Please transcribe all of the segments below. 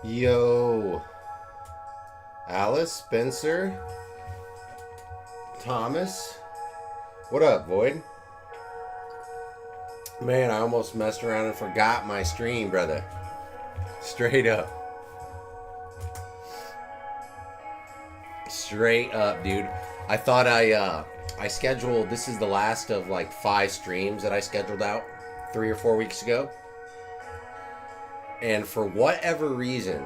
Yo, Alice, Spencer, Thomas. What up, Void? Man, I almost messed around and forgot my stream, brother. Straight up. Straight up, dude. I thought I scheduled, this is the last of like 5 streams that I scheduled out 3 or 4 weeks ago. And for whatever reason,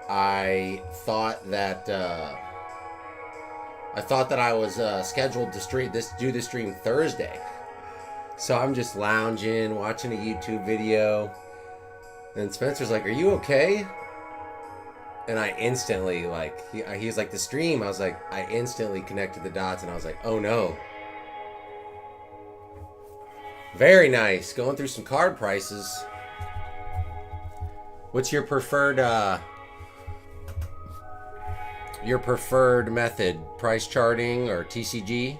I thought that I was scheduled to do this stream Thursday. So I'm just lounging, watching a YouTube video, and Spencer's like, "Are you okay?" And I instantly, like, he's like, "The stream." I was like, I instantly connected the dots, and I was like, "Oh no." Very nice. Going through some card prices. What's your preferred method? Price charting or TCG?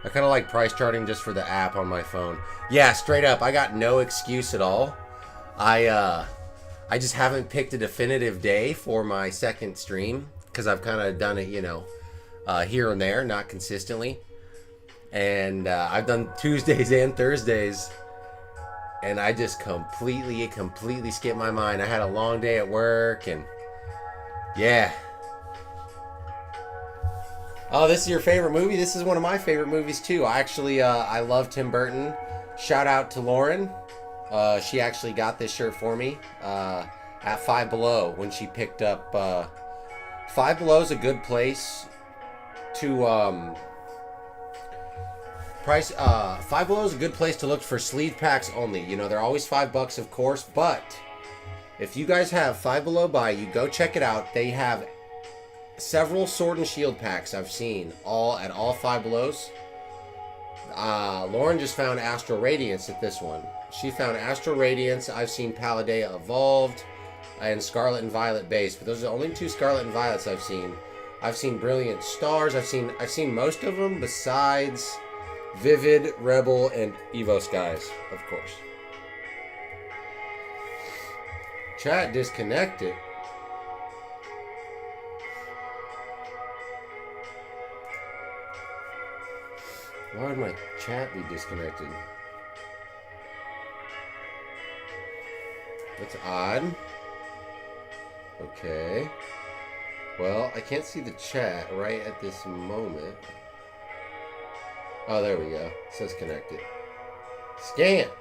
I kind of like price charting just for the app on my phone. Yeah, straight up, I got no excuse at all. I just haven't picked a definitive day for my second stream because I've kind of done it, here and there, not consistently. And I've done Tuesdays and Thursdays. And I just completely skipped my mind. I had a long day at work, and yeah. Oh, this is your favorite movie? This is one of my favorite movies too. I love Tim Burton. Shout out to Lauren. She actually got this shirt for me at Five Below when she picked up. Five Below is a good place to Five Below is a good place to look for sleeve packs only. They're always $5, of course, but if you guys have Five Below by you, go check it out. They have several Sword and Shield packs I've seen at all Five Belows. Lauren just found Astral Radiance at this one. She found Astral Radiance. I've seen Paldea Evolved and Scarlet and Violet base, but those are the only 2 Scarlet and Violets I've seen. I've seen Brilliant Stars. I've seen most of them besides Vivid, Rebel, and Evo Skies, of course. Chat disconnected. Why would my chat be disconnected? That's odd. Okay. Well, I can't see the chat right at this moment. Oh, there we go. It says connected. Scant.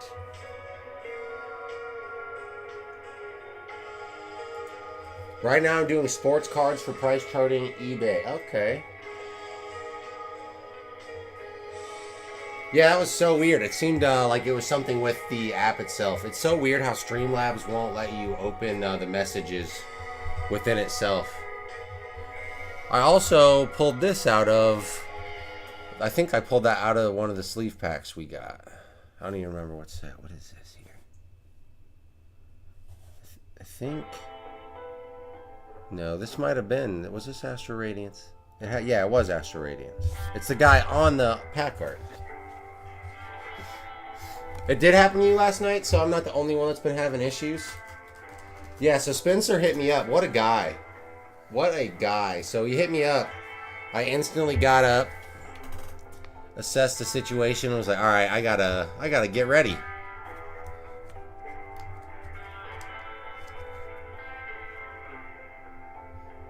Right now I'm doing sports cards for price charting eBay. Okay. Yeah, that was so weird. It seemed like it was something with the app itself. It's so weird how Streamlabs won't let you open the messages within itself. I also pulled this out of... I think I pulled that out of one of the sleeve packs we got. I don't even remember what's that. What is this here? I think... No, this might have been... Was this Astral Radiance? Yeah, it was Astral Radiance. It's the guy on the pack art. It did happen to you last night, so I'm not the only one that's been having issues. Yeah, so Spencer hit me up. What a guy. What a guy. So he hit me up. I instantly got up, assessed the situation, and was like, all right, I gotta get ready.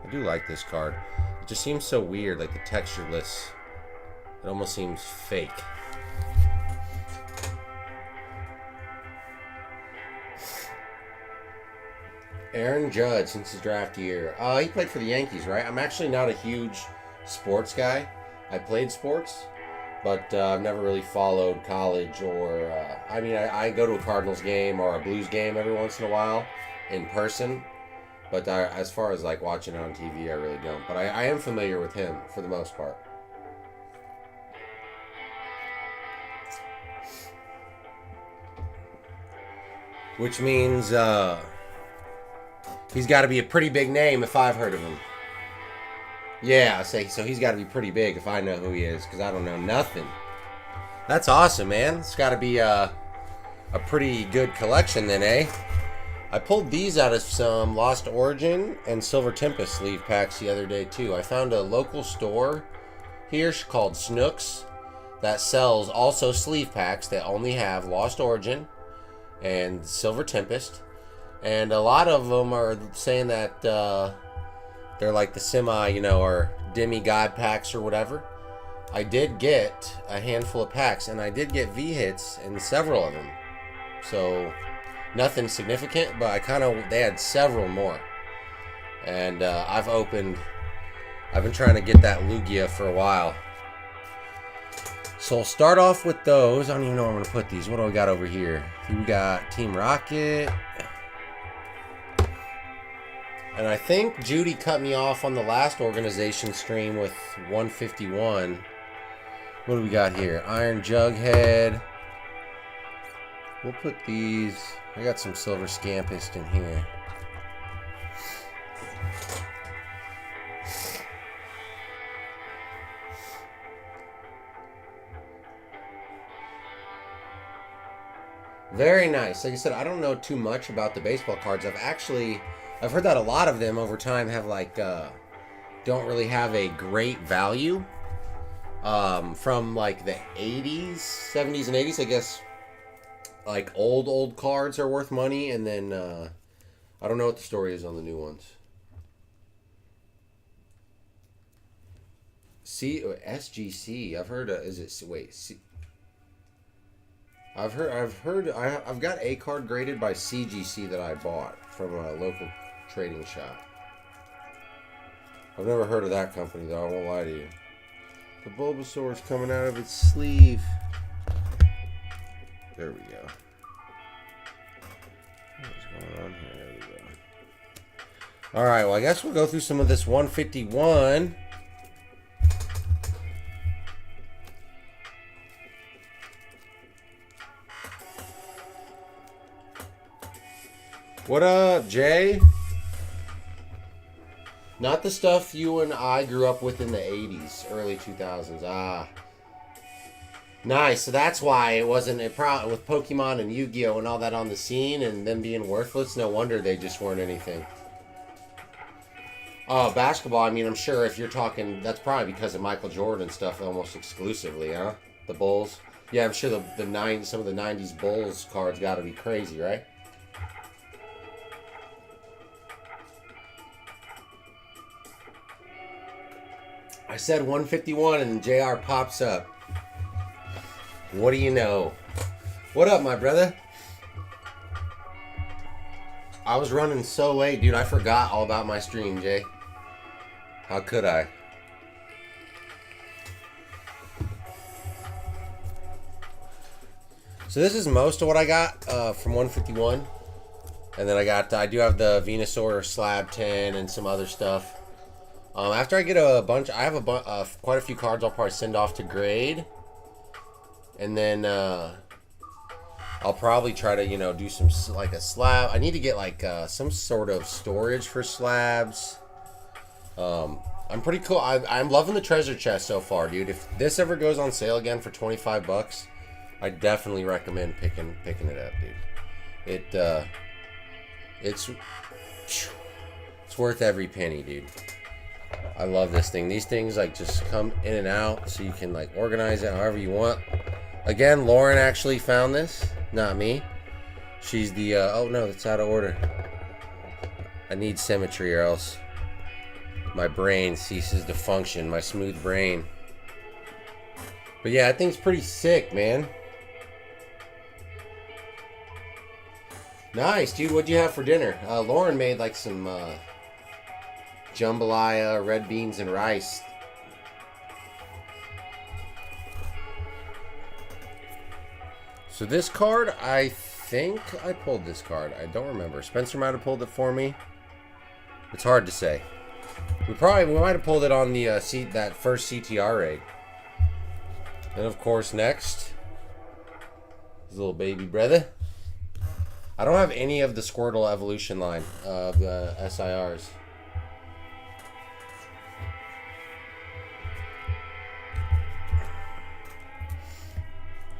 I do like this card. It just seems so weird, like the textureless. It almost seems fake. Aaron Judge since his draft year. He played for the Yankees, right? I'm actually not a huge sports guy. I played sports, but I've never really followed college or... I go to a Cardinals game or a Blues game every once in a while in person, but as far as like watching it on TV, I really don't. But I am familiar with him for the most part. Which means he's got to be a pretty big name if I've heard of him. Yeah, I say, so he's got to be pretty big if I know who he is, because I don't know nothing. That's awesome, man. It's got to be a pretty good collection then, eh? I pulled these out of some Lost Origin and Silver Tempest sleeve packs the other day too. I found a local store here called Snooks that sells also sleeve packs that only have Lost Origin and Silver Tempest. And a lot of them are saying that they're like the semi, you know, or demigod packs or whatever. I did get a handful of packs, and I did get V-hits in several of them. So, nothing significant, but they had several more. And I've been trying to get that Lugia for a while. So I'll start off with those. I don't even know where I'm going to put these. What do we got over here? We got Team Rocket. And I think Judy cut me off on the last organization stream with 151. What do we got here? Iron Jughead. We'll put these. I got some Silver Scampist in here. Very nice. Like I said, I don't know too much about the baseball cards. I've heard that a lot of them over time have don't really have a great value. From like the 80s, 70s, and 80s, I guess. Like old cards are worth money, and then I don't know what the story is on the new ones. SGC. I've heard. I've got a card graded by CGC that I bought from a local trading shop. I've never heard of that company though. I won't lie to you. The Bulbasaur is coming out of its sleeve. There we go. What's going on here? There we go. Alright, well I guess we'll go through some of this 151. What up, Jay? Not the stuff you and I grew up with in the 80s, early 2000s. Ah. Nice. So that's why it wasn't a problem with Pokemon and Yu-Gi-Oh! And all that on the scene and them being worthless. No wonder they just weren't anything. Oh, basketball, I mean, I'm sure if you're talking, that's probably because of Michael Jordan stuff almost exclusively, huh? The Bulls. Yeah, I'm sure some of the 90s Bulls cards got to be crazy, right? I said 151 and JR pops up. What do you know? What up, my brother? I was running so late, dude. I forgot all about my stream, Jay. How could I? So this is most of what I got from 151. And then I do have the Venusaur Slab 10 and some other stuff. After I get a bunch, I have quite a few cards I'll probably send off to grade. And then I'll probably try to, do some, like a slab. I need to get like some sort of storage for slabs. I'm pretty cool. I'm loving the treasure chest so far, dude. If this ever goes on sale again for 25 bucks, I definitely recommend picking it up, dude. It's worth every penny, dude. I love this thing. These things like just come in and out, so you can like organize it however you want. Again, Lauren actually found this, not me. She's the oh no, that's out of order. I need symmetry or else my brain ceases to function, my smooth brain. But yeah, that thing's pretty sick, man. Nice, dude. What'd you have for dinner? Lauren made like some jambalaya, red beans, and rice. So this card, I think I pulled this card. I don't remember. Spencer might have pulled it for me. It's hard to say. We might have pulled it on the that first CTR raid. And of course, next, his little baby brother. I don't have any of the Squirtle evolution line of the SIRs.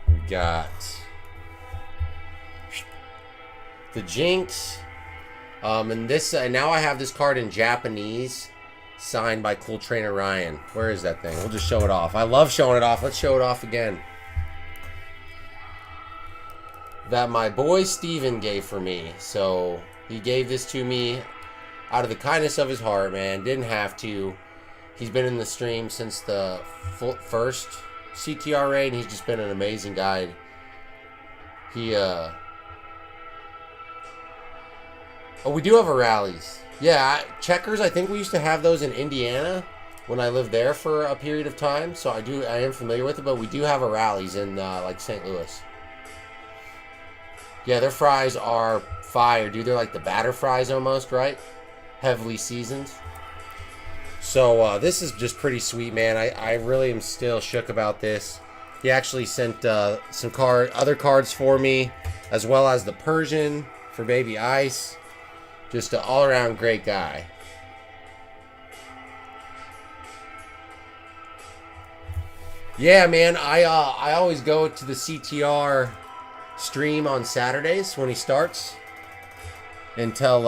We got the Jinx, And this now I have this card in Japanese, signed by Cool Trainer Ryan. Where is that thing? We'll just show it off. I love showing it off. Let's show it off again. That my boy Steven gave for me. So he gave this to me out of the kindness of his heart, man. Didn't have to. He's been in the stream since the first CTR raid, and he's just been an amazing guy. He oh, we do have a rallies. Yeah, checkers, I think we used to have those in Indiana when I lived there for a period of time, so I am familiar with it, but we do have a rallies in like St. Louis. Yeah, their fries are fire, dude. They're like the batter fries almost, right? Heavily seasoned. So this is just pretty sweet, man. I really am still shook about this. He actually sent some other cards for me, as well as the Persian for Baby Ice. Just an all-around great guy. Yeah, man. I always go to the CTR stream on Saturdays when he starts until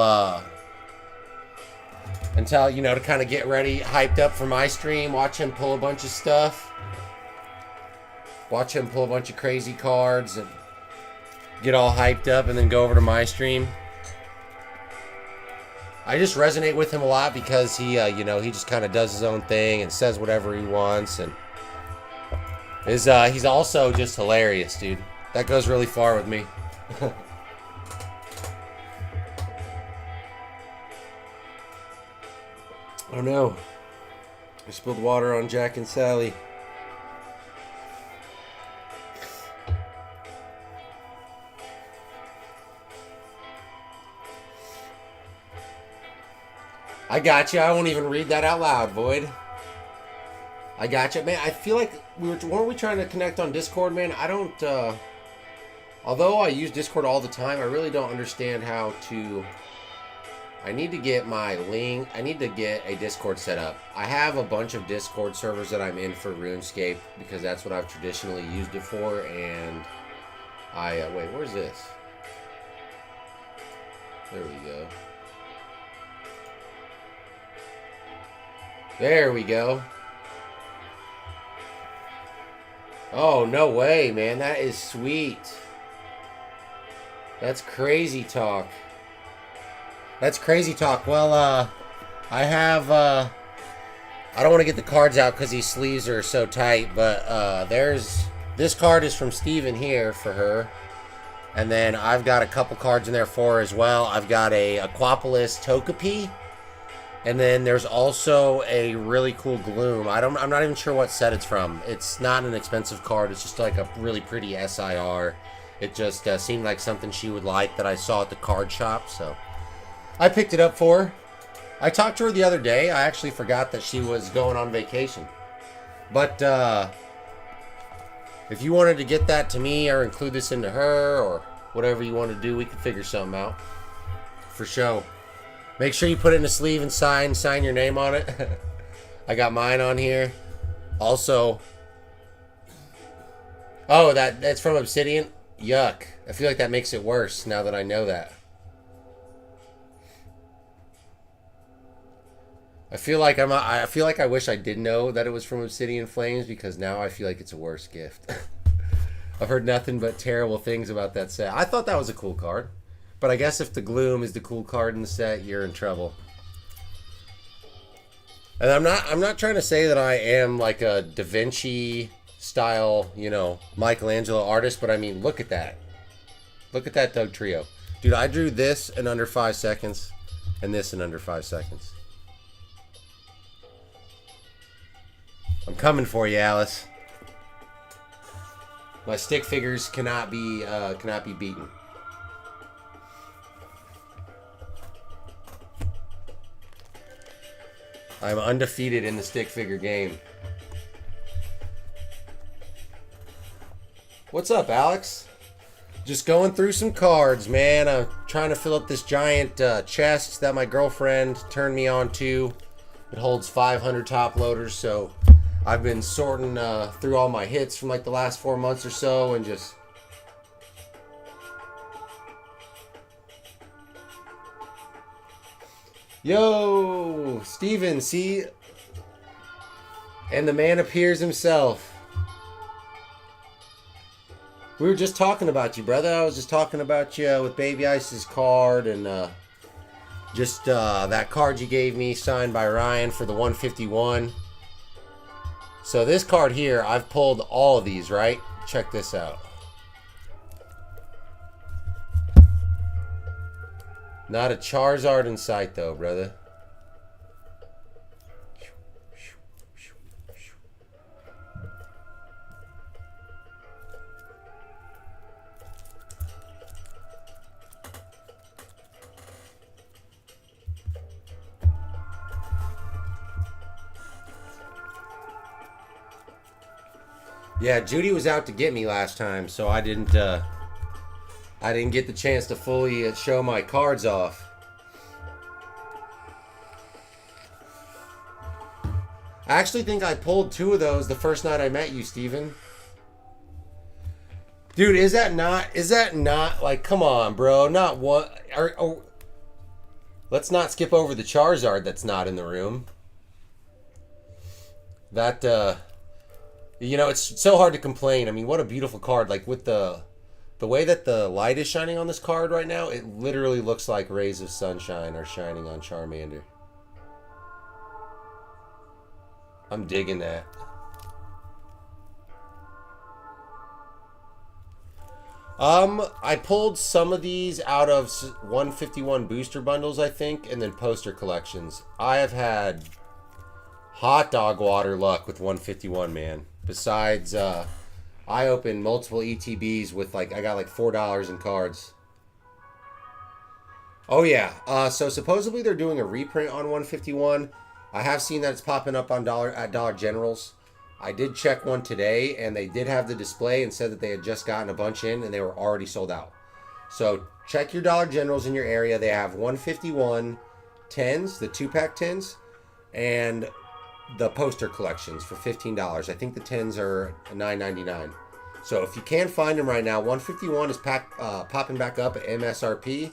you know, to kind of get ready, hyped up for my stream, watch him pull a bunch of stuff, watch him pull a bunch of crazy cards and get all hyped up, and then go over to my stream. I just resonate with him a lot because he you know, he just kind of does his own thing and says whatever he wants, and he's also just hilarious, dude. That goes really far with me. Oh no. I spilled water on Jack and Sally. I got you. I won't even read that out loud, Void. I got you. Man, I feel like weren't we trying to connect on Discord, man? I don't, although I use Discord all the time, I really don't understand how to... I need to get my link. I need to get a Discord set up. I have a bunch of Discord servers that I'm in for RuneScape because that's what I've traditionally used it for, and wait, where's this? There we go. There we go. Oh, no way, man. That is sweet. That's crazy talk. That's crazy talk. Well, I have, I don't want to get the cards out because these sleeves are so tight, but this card is from Steven here for her. And then I've got a couple cards in there for her as well. I've got a Aquapolis Togepi. And then there's also a really cool Gloom. I'm not even sure what set it's from. It's not an expensive card. It's just like a really pretty SIR. It just seemed like something she would like that I saw at the card shop, so I picked it up for her. I talked to her the other day. I actually forgot that she was going on vacation. But if you wanted to get that to me or include this into her or whatever you want to do, we can figure something out. For sure. Make sure you put it in a sleeve and sign your name on it. I got mine on here. Also, oh, that's from Obsidian? Yuck. I feel like that makes it worse now that I know that. I feel like I wish I did know that it was from Obsidian Flames, because now I feel like it's a worse gift. I've heard nothing but terrible things about that set. I thought that was a cool card. But I guess if the Gloom is the cool card in the set, you're in trouble. And I'm not trying to say that I am like a Da Vinci style, you know, Michelangelo artist, but I mean, look at that. Look at that Dugtrio. Dude, I drew this in under 5 seconds and this in under 5 seconds. I'm coming for you, Alice. My stick figures cannot be beaten. I'm undefeated in the stick figure game. What's up, Alex? Just going through some cards, man. I'm trying to fill up this giant chest that my girlfriend turned me on to. It holds 500 top loaders, so I've been sorting through all my hits from like the last 4 months or so and just... Yo, Steven, see? And the man appears himself. We were just talking about you, brother. I was just talking about you with Baby Ice's card and just that card you gave me signed by Ryan for the 151. So this card here, I've pulled all of these, right? Check this out. Not a Charizard in sight, though, brother. Yeah, Judy was out to get me last time, so I didn't get the chance to fully show my cards off. I actually think I pulled 2 of those the first night I met you, Steven. Dude, is that not like, come on, bro, not one. Let's not skip over the Charizard that's not in the room. That, you know, it's so hard to complain. I mean, what a beautiful card. Like, with the way that the light is shining on this card right now, it literally looks like rays of sunshine are shining on Charmander. I'm digging that. I pulled some of these out of 151 booster bundles, I think, and then poster collections. I have had hot dog water luck with 151, man. Besides, I opened multiple ETBs with I got like $4 in cards. Oh yeah. So supposedly they're doing a reprint on 151. I have seen that it's popping up on at Dollar Generals. I did check one today, and they did have the display and said that they had just gotten a bunch in, and they were already sold out. So check your Dollar Generals in your area. They have 151 10s, the 2-pack 10s, and the poster collections for $15. I think the 10s are $9.99. So if you can find them right now, 151 is popping back up at MSRP.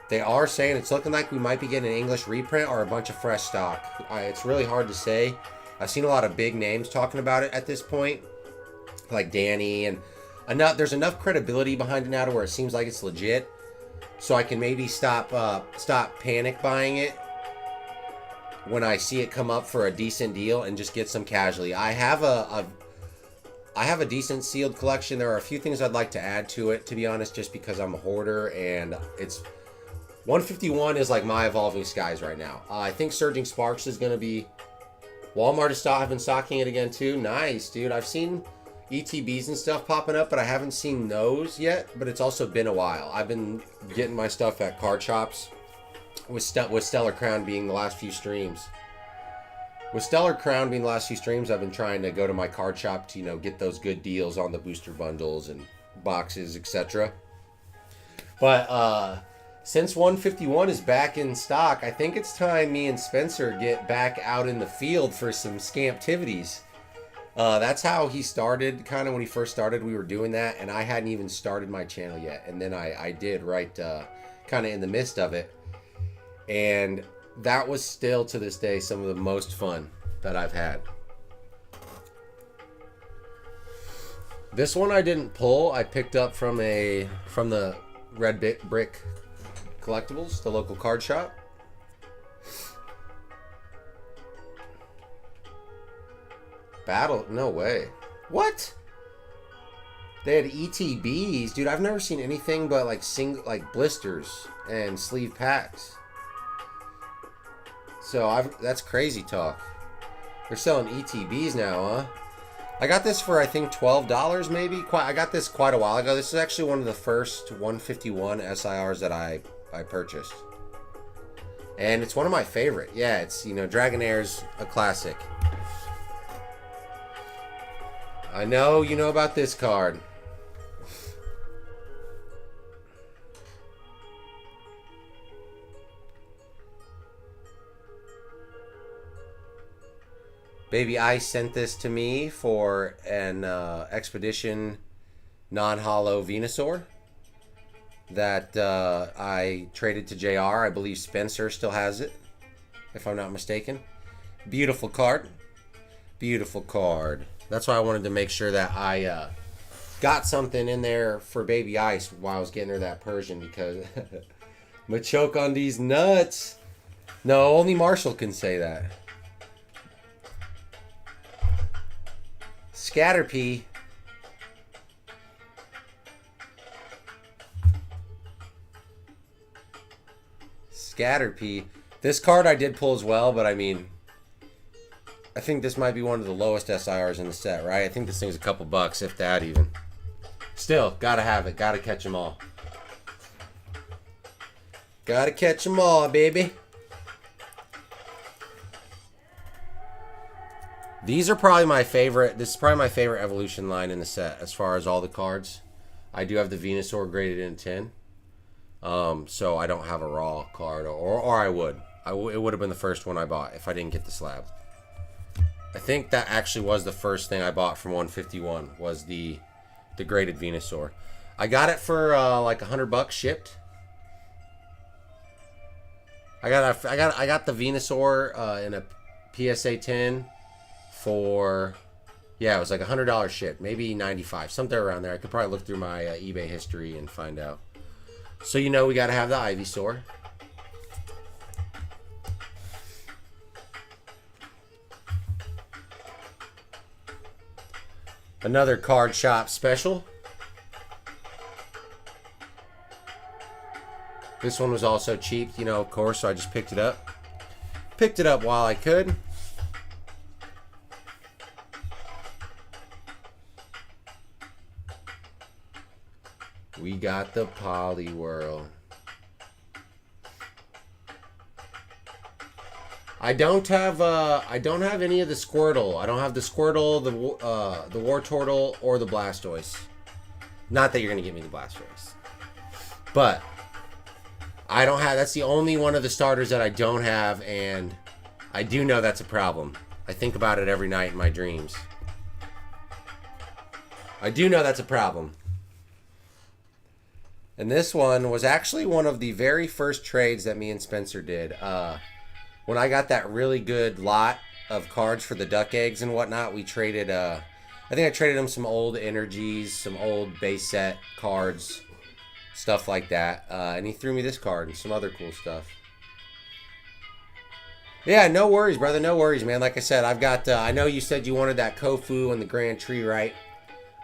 They are saying it's looking like we might be getting an English reprint or a bunch of fresh stock. It's really hard to say. I've seen a lot of big names talking about it at this point, like Danny, and there's enough credibility behind it now to where it seems like it's legit. So I can maybe stop panic buying it when I see it come up for a decent deal and just get some casually. I have a decent sealed collection. There are a few things I'd like to add to it, to be honest, just because I'm a hoarder, and it's 151 is like my Evolving Skies right now. I think Surging Sparks is going to be Walmart have been stocking it again too. Nice, dude. I've seen ETBs and stuff popping up, but I haven't seen those yet. But it's also been a while. I've been getting my stuff at card shops, with Stellar Crown being the last few streams. With Stellar Crown being the last few streams, I've been trying to go to my card shop to, get those good deals on the booster bundles and boxes, etc. But since 151 is back in stock, I think it's time me and Spencer get back out in the field for some scamptivities. That's how he started, kind of when he first started, we were doing that, and I hadn't even started my channel yet. And then I did, right, kind of in the midst of it. And that was still, to this day, some of the most fun that I've had. This one I didn't pull. I picked up from the Red Brick Collectibles, the local card shop. Battle? No way. What? They had ETBs, dude. I've never seen anything but like blisters and sleeve packs. So that's crazy talk. They're selling ETBs now, huh? I got this for, I think, $12 maybe. I got this quite a while ago. This is actually one of the first 151 SIRs that I purchased. And it's one of my favorite. Yeah, it's, Dragonair's a classic. I know you know about this card. Baby Ice sent this to me for an Expedition non-hollow Venusaur that I traded to JR. I believe Spencer still has it. if I'm not mistaken. Beautiful card. Beautiful card. That's why I wanted to make sure that I got something in there for Baby Ice while I was getting her that Persian, because I'm gonna choke on these nuts. No, only Marshall can say that. Scatterpie. Scatterpie. This card I did pull as well, but I mean, I think this might be one of the lowest SIRs in the set, right? I think this thing's a couple bucks, if that even. Still, gotta have it. Gotta catch them all. Gotta catch them all, baby. These are probably my favorite. This is probably my favorite evolution line in the set as far as all the cards. I do have the Venusaur graded in 10. So I don't have a raw card, or I would. It would have been the first one I bought if I didn't get the slab. I think that actually was the first thing I bought from 151 was the graded Venusaur. I got it for like $100 shipped. I got the Venusaur in a PSA 10 for, yeah, it was like $100 shipped, maybe 95, something around there. I could probably look through my eBay history and find out. So you know we got to have the Ivysaur. Another card shop special. This one was also cheap, you know, of course, so I just picked it up. Picked it up while I could. We got the Poliwhirl. I don't have any of the Squirtle. I don't have the Squirtle, the Wartortle, or the Blastoise. Not that you're gonna give me the Blastoise, but I don't have. That's the only one of the starters that I don't have, and I do know that's a problem. I think about it every night in my dreams. I do know that's a problem. And this one was actually one of the very first trades that me and Spencer did. When I got that really good lot of cards for the duck eggs and whatnot, we traded, I think I traded him some old energies, some old base set cards, stuff like that. And he threw me this card and some other cool stuff. Yeah, no worries, brother. No worries, man. Like I said, I've got, I know you said you wanted that Kofu and the Grand Tree, right?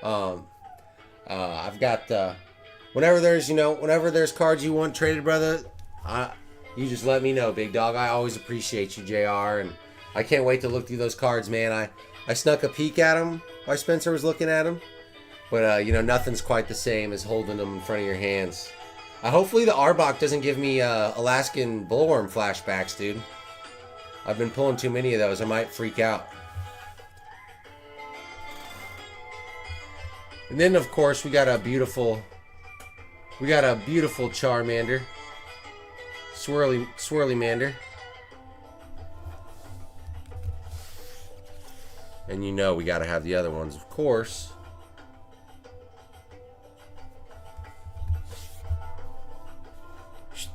I've got, whenever there's cards you want traded, brother, you just let me know, big dog. I always appreciate you, JR, and I can't wait to look through those cards, man. I snuck a peek at them while Spencer was looking at them, but you know, nothing's quite the same as holding them in front of your hands. Hopefully the Arbok doesn't give me Alaskan Bullworm flashbacks, dude. I've been pulling too many of those. I might freak out. And then, of course, we got a beautiful Charmander. Swirly Mander. And you know we got to have the other ones, of course.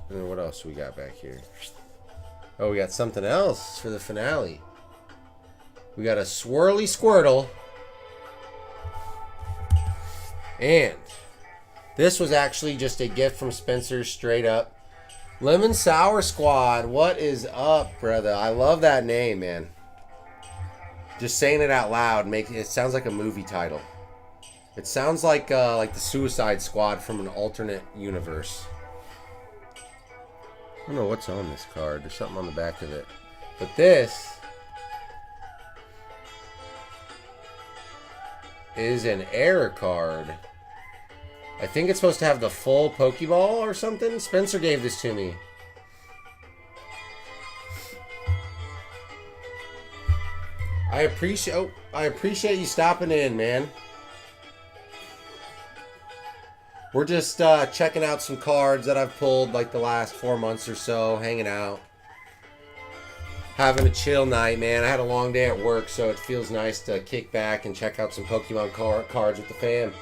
And then what else we got back here? Oh, we got something else for the finale. We got a Swirly Squirtle. And this was actually just a gift from Spencer, straight up. Lemon Sour Squad, what is up, brother? I love that name, man. Just saying it out loud it sounds like a movie title. It sounds like the Suicide Squad from an alternate universe. I don't know what's on this card. There's something on the back of it. But this is an error card. I think it's supposed to have the full Pokeball or something. Spencer gave this to me. I appreciate you stopping in, man. We're just checking out some cards that I've pulled like the last 4 months or so, hanging out. Having a chill night, man. I had a long day at work, so it feels nice to kick back and check out some Pokemon cards with the fam.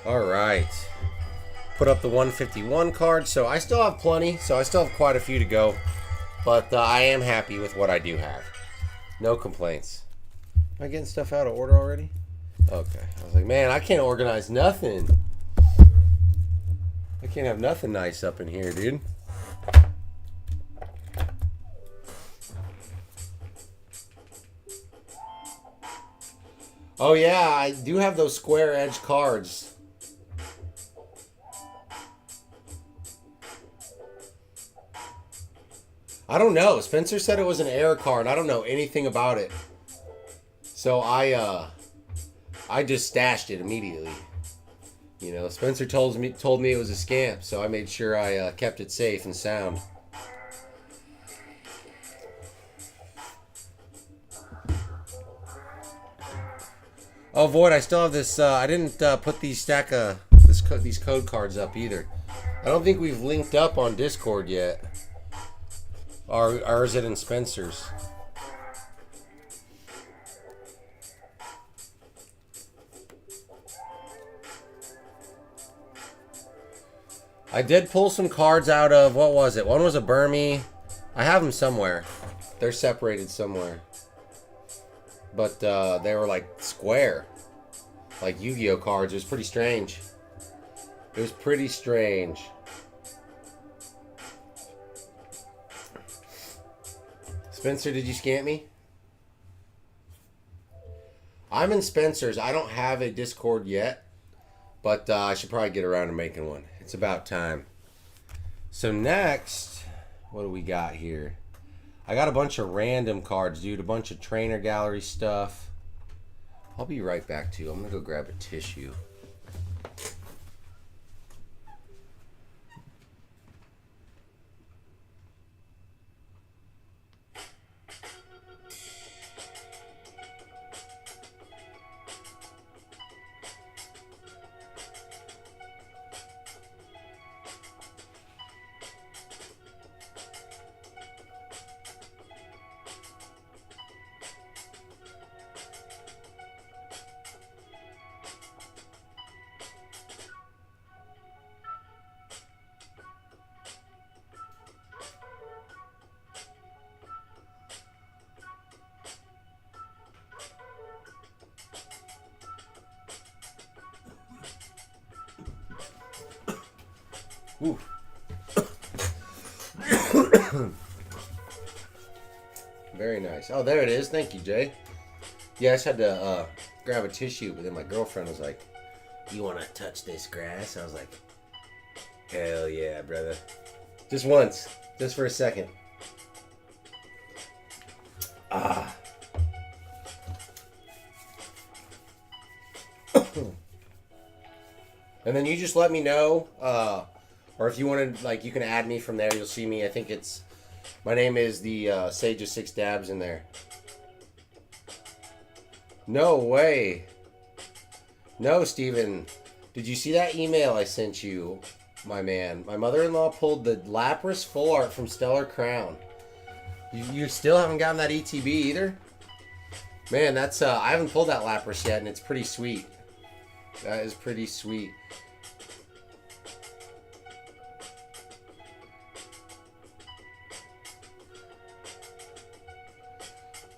All right. Put up the 151 card. So I still have plenty. So I still have quite a few to go. But I am happy with what I do have. No complaints. Am I getting stuff out of order already? Okay. I was like, man, I can't organize nothing. I can't have nothing nice up in here, dude. Oh yeah, I do have those square edge cards. I don't know. Spencer said it was an error card. I don't know anything about it. So I just stashed it immediately. You know, Spencer told me it was a scam, so I made sure I kept it safe and sound. Oh, Void, I still have this. I didn't put these these code cards up either. I don't think we've linked up on Discord yet. Or is it in Spencer's? I did pull some cards out of, what was it? One was a Burmy. I have them somewhere. They're separated somewhere. But they were like square. Like Yu-Gi-Oh cards. It was pretty strange. It was pretty strange. Spencer, did you scam me? I'm in Spencer's. I don't have a Discord yet. But I should probably get around to making one. It's about time. So next, what do we got here? I got a bunch of random cards, dude. A bunch of trainer gallery stuff. I'll be right back to you. I'm going to go grab a tissue. Ooh. Very nice. Oh, there it is. Thank you, Jay. Yeah, I just had to grab a tissue, but then my girlfriend was like, "You want to touch this grass?" I was like, "Hell yeah, brother." Just once. Just for a second. Ah. And then you just let me know, or if you want to, like, you can add me from there. You'll see me. I think it's, my name is the Sage of Six Dabs in there. No way. No, Steven. Did you see that email I sent you, my man? My mother-in-law pulled the Lapras full art from Stellar Crown. You still haven't gotten that ETB either? Man, that's, I haven't pulled that Lapras yet, and it's pretty sweet. That is pretty sweet.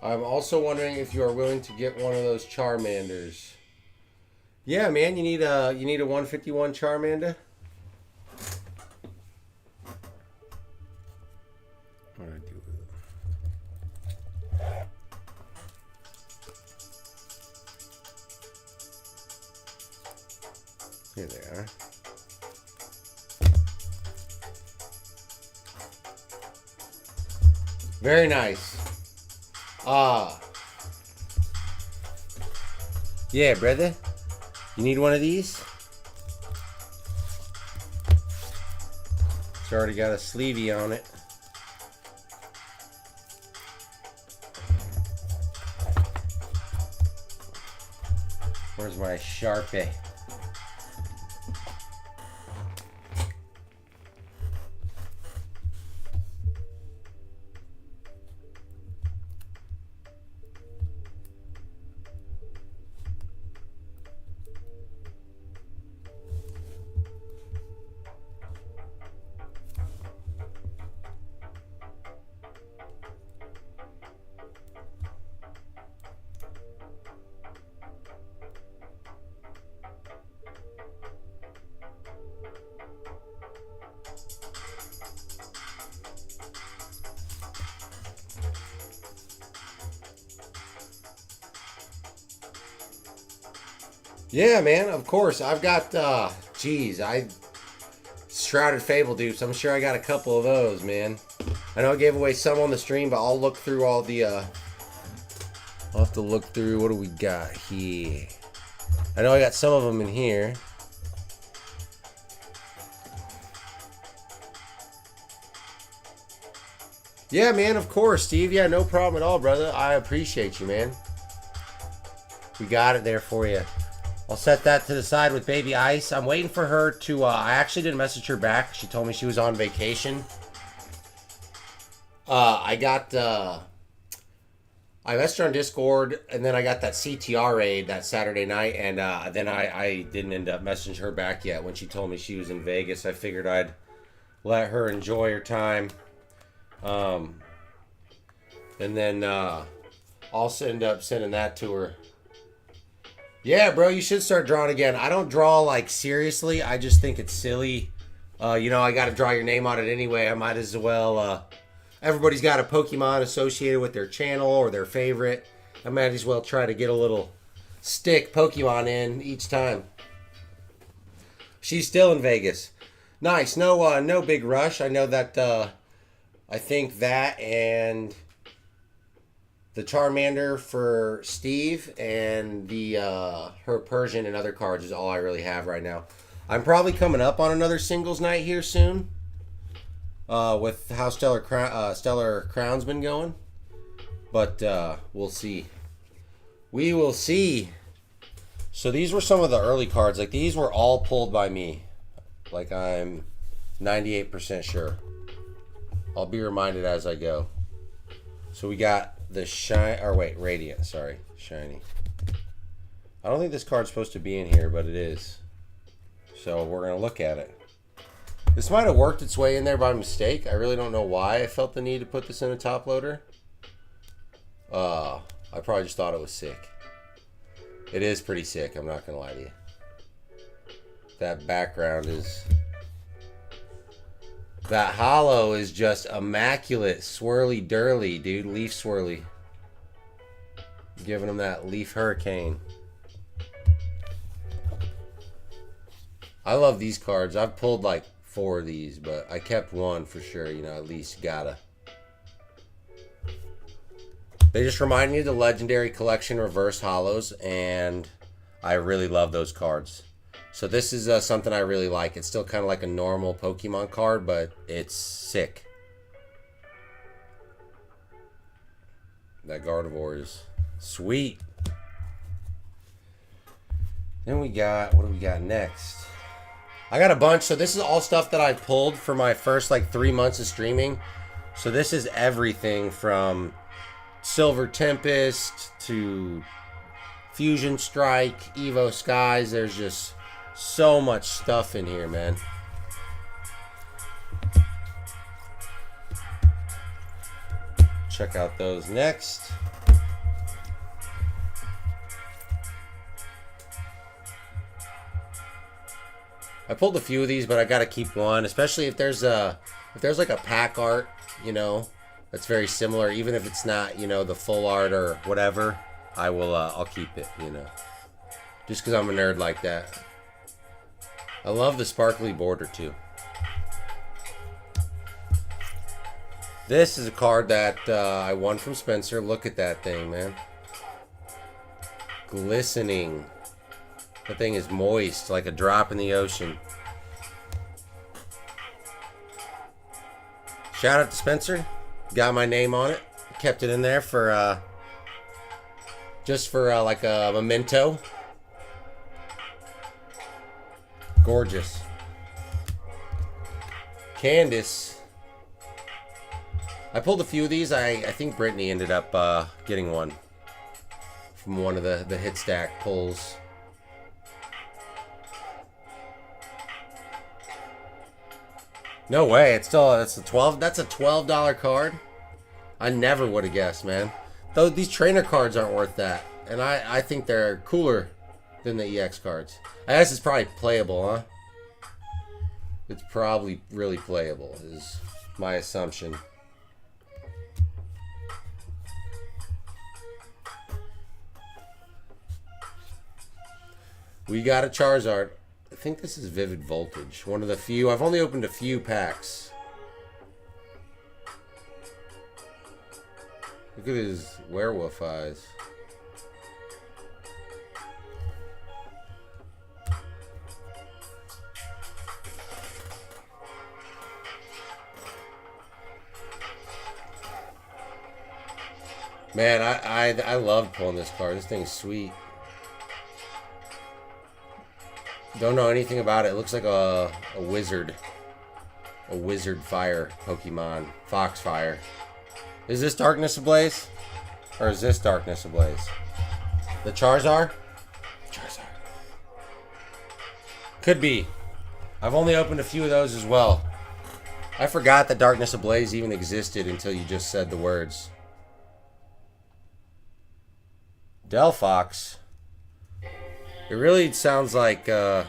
I'm also wondering if you are willing to get one of those Charmanders. Yeah, man, you need a 151 Charmander. What do I do with it? Here they are. Very nice. Yeah, brother. You need one of these? It's already got a sleevey on it. Where's my Sharpie? Yeah, man, of course. I've got, geez, Shrouded Fable dupes. I'm sure I got a couple of those, man. I know I gave away some on the stream, but I'll look through all the, I'll have to look through, what do we got here? I know I got some of them in here. Yeah, man, of course, Steve. Yeah, no problem at all, brother. I appreciate you, man. We got it there for you. I'll set that to the side with Baby Ice. I'm waiting for her to, I actually didn't message her back. She told me she was on vacation. I messaged her on Discord, and then I got that CTR raid that Saturday night, and then I didn't end up messaging her back yet when she told me she was in Vegas. I figured I'd let her enjoy her time. And then I'll end up sending that to her. Yeah, bro, you should start drawing again. I don't draw like seriously. I just think it's silly. You know, I got to draw your name on it anyway. I might as well. Everybody's got a Pokemon associated with their channel or their favorite. I might as well try to get a little stick Pokemon in each time. She's still in Vegas. Nice. No big rush. I know that. I think that and the Charmander for Steve and the her Persian and other cards is all I really have right now. I'm probably coming up on another singles night here soon. With how Stellar Crown's been going. But we'll see. We will see. So these were some of the early cards. Like these were all pulled by me. Like I'm 98% sure. I'll be reminded as I go. So we got the Radiant, sorry. Shiny. I don't think this card's supposed to be in here, but it is. So we're going to look at it. This might have worked its way in there by mistake. I really don't know why I felt the need to put this in a top loader. I probably just thought it was sick. It is pretty sick, I'm not going to lie to you. That background is... That hollow is just immaculate. Swirly durly, dude. Leaf swirly. Giving them that leaf hurricane. I love these cards. I've pulled like 4 of these, but I kept one for sure. You know, at least gotta. They just remind me of the Legendary Collection Reverse Hollows, and I really love those cards. So this is something I really like. It's still kind of like a normal Pokemon card, but it's sick. That Gardevoir is sweet. Then we got, what do we got next? I got a bunch. So this is all stuff that I pulled for my first like 3 months of streaming. So this is everything from Silver Tempest to Fusion Strike, Evo Skies. There's just so much stuff in here, man. Check out those next. I pulled a few of these, but I gotta keep one, especially if there's like a pack art, you know, that's very similar, even if it's not, you know, the full art or whatever. I'll keep it, you know, just because I'm a nerd like that. I love the sparkly border too. This is a card that I won from Spencer. Look at that thing, man. Glistening. That thing is moist, like a drop in the ocean. Shout out to Spencer. Got my name on it. Kept it in there for just for like a memento. Gorgeous. Candace. I pulled a few of these. I think Brittany ended up getting one from one of the hit stack pulls. No way. That's a $12 card. I never would have guessed, man. Though these trainer cards aren't worth that. And I think they're cooler than the EX cards. I guess it's probably playable, huh? It's probably really playable, is my assumption. We got a Charizard. I think this is Vivid Voltage. One of the few. I've only opened a few packs. Look at his werewolf eyes. Man, I love pulling this card. This thing's sweet. Don't know anything about it. It looks like a wizard. A wizard fire Pokemon. Foxfire. Is this Darkness Ablaze? Or is this Darkness Ablaze? The Charizard? Charizard. Could be. I've only opened a few of those as well. I forgot that Darkness Ablaze even existed until you just said the words. Delphox. It really sounds like, I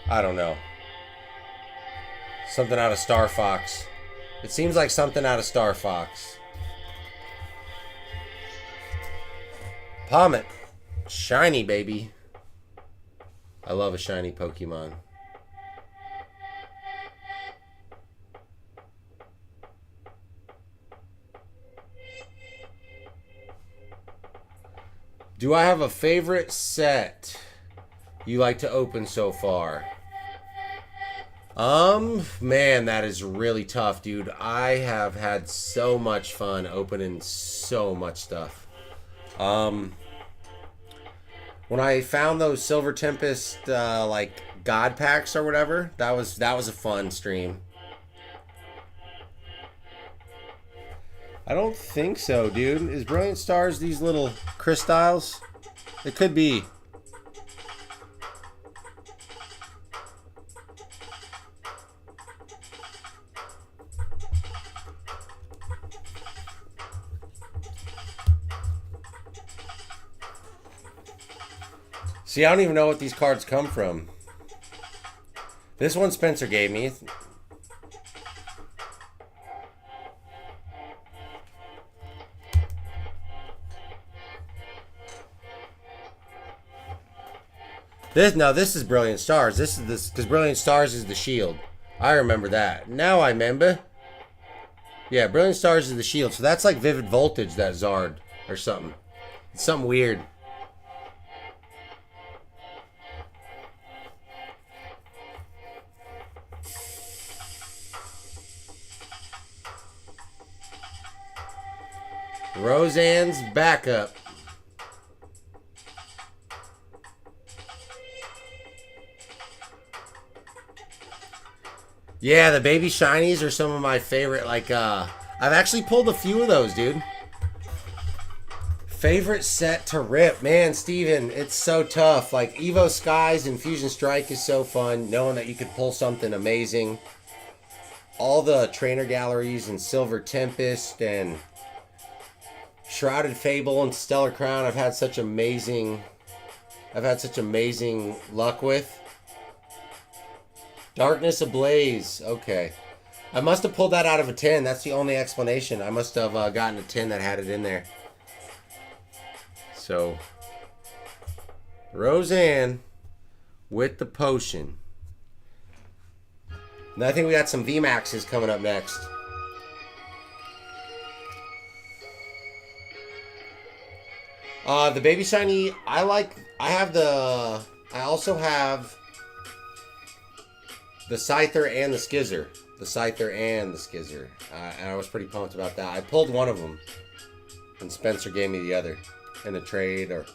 don't know. Something out of Star Fox. It seems like something out of Star Fox. Pommet. Shiny, baby. I love a shiny Pokemon. Do I have a favorite set you like to open so far? Man, that is really tough, dude. I have had so much fun opening so much stuff. When I found those Silver Tempest, like God packs or whatever, that was a fun stream. I don't think so, dude. Is Brilliant Stars these little crystals? It could be. See, I don't even know what these cards come from. This one Spencer gave me. This is Brilliant Stars. This is this because Brilliant Stars is the shield. I remember that. Now I remember. Yeah, Brilliant Stars is the shield. So that's like Vivid Voltage, that Zard or something. It's something weird. Roseanne's backup. Yeah, the baby shinies are some of my favorite. Like, I've actually pulled a few of those, dude. Favorite set to rip. Man, Steven, it's so tough. Like, Evo Skies and Fusion Strike is so fun, knowing that you could pull something amazing. All the trainer galleries and Silver Tempest and Shrouded Fable and Stellar Crown I've had such amazing luck with. Darkness Ablaze. Okay. I must have pulled that out of a 10. That's the only explanation. I must have gotten a 10 that had it in there. So, Roseanne with the potion. And I think we got some VMAXs coming up next. The Baby Shiny, I also have the Scyther and the Skizzer. And I was pretty pumped about that. I pulled one of them, and Spencer gave me the other in a trade. Or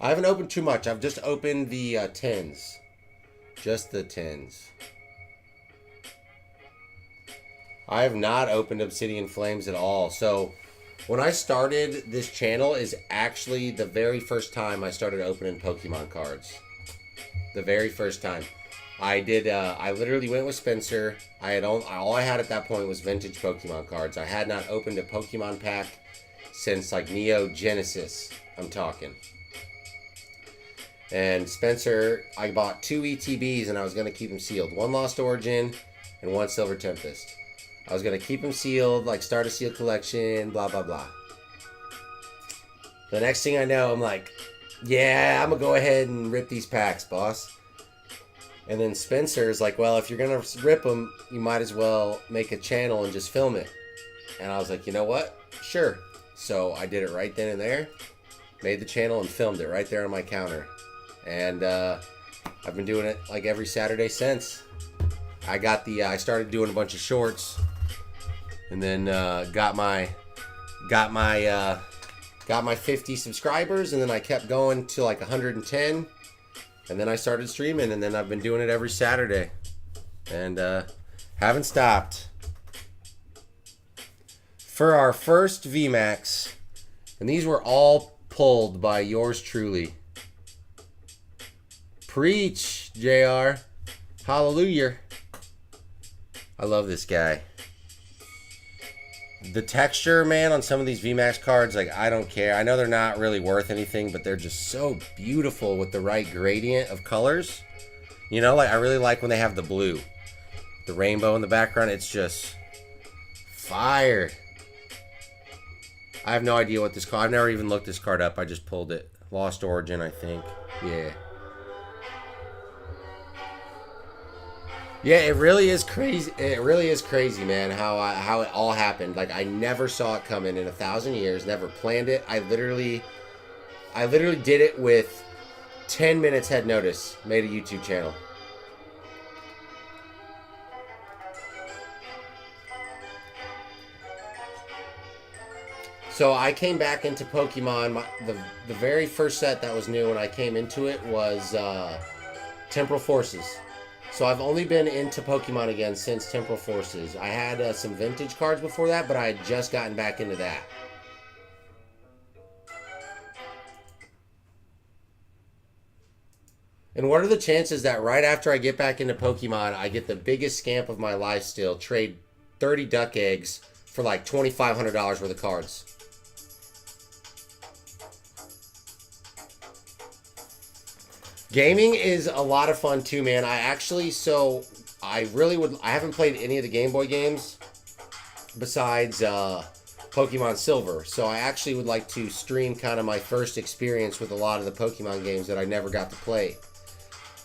I haven't opened too much. I've just opened the 10s. Just the 10s. I have not opened Obsidian Flames at all. So when I started this channel is actually the very first time I started opening Pokemon cards. The very first time. I literally went with Spencer. All I had at that point was vintage Pokemon cards. I had not opened a Pokemon pack since like Neo Genesis, I'm talking. And Spencer, I bought 2 ETBs and I was going to keep them sealed. 1 Lost Origin and 1 Silver Tempest. I was going to keep them sealed, like start a sealed collection, blah, blah, blah. The next thing I know, I'm like, yeah, I'm going to go ahead and rip these packs, boss. And then Spencer's like, well, if you're going to rip them, you might as well make a channel and just film it. And I was like, you know what? Sure. So I did it right then and there. Made the channel and filmed it right there on my counter. And I've been doing it like every Saturday since. I started doing a bunch of shorts. And then got my 50 subscribers, and then I kept going to like 110, and then I started streaming, and then I've been doing it every Saturday, and haven't stopped. For our first VMAX, and these were all pulled by yours truly. Preach, JR. Hallelujah. I love this guy. The texture, man, on some of these VMAX cards, like, I don't care. I know they're not really worth anything, but they're just so beautiful with the right gradient of colors. You know, like, I really like when they have the blue. The rainbow in the background, it's just fire. I have no idea what this card... I've never even looked this card up. I just pulled it. Lost Origin, I think. Yeah. Yeah, it really is crazy. It really is crazy, man, how it all happened. Like, I never saw it coming in 1,000 years. Never planned it. I literally did it with 10 minutes head notice. Made a YouTube channel. So I came back into Pokemon. The very first set that was new when I came into it was Temporal Forces. So I've only been into Pokemon again since Temporal Forces. I had some vintage cards before that, but I had just gotten back into that. And what are the chances that right after I get back into Pokemon, I get the biggest scamp of my life still, trade 30 duck eggs for like $2,500 worth of cards? Gaming is a lot of fun too, man. I haven't played any of the Game Boy games besides Pokemon Silver. So I actually would like to stream kind of my first experience with a lot of the Pokemon games that I never got to play.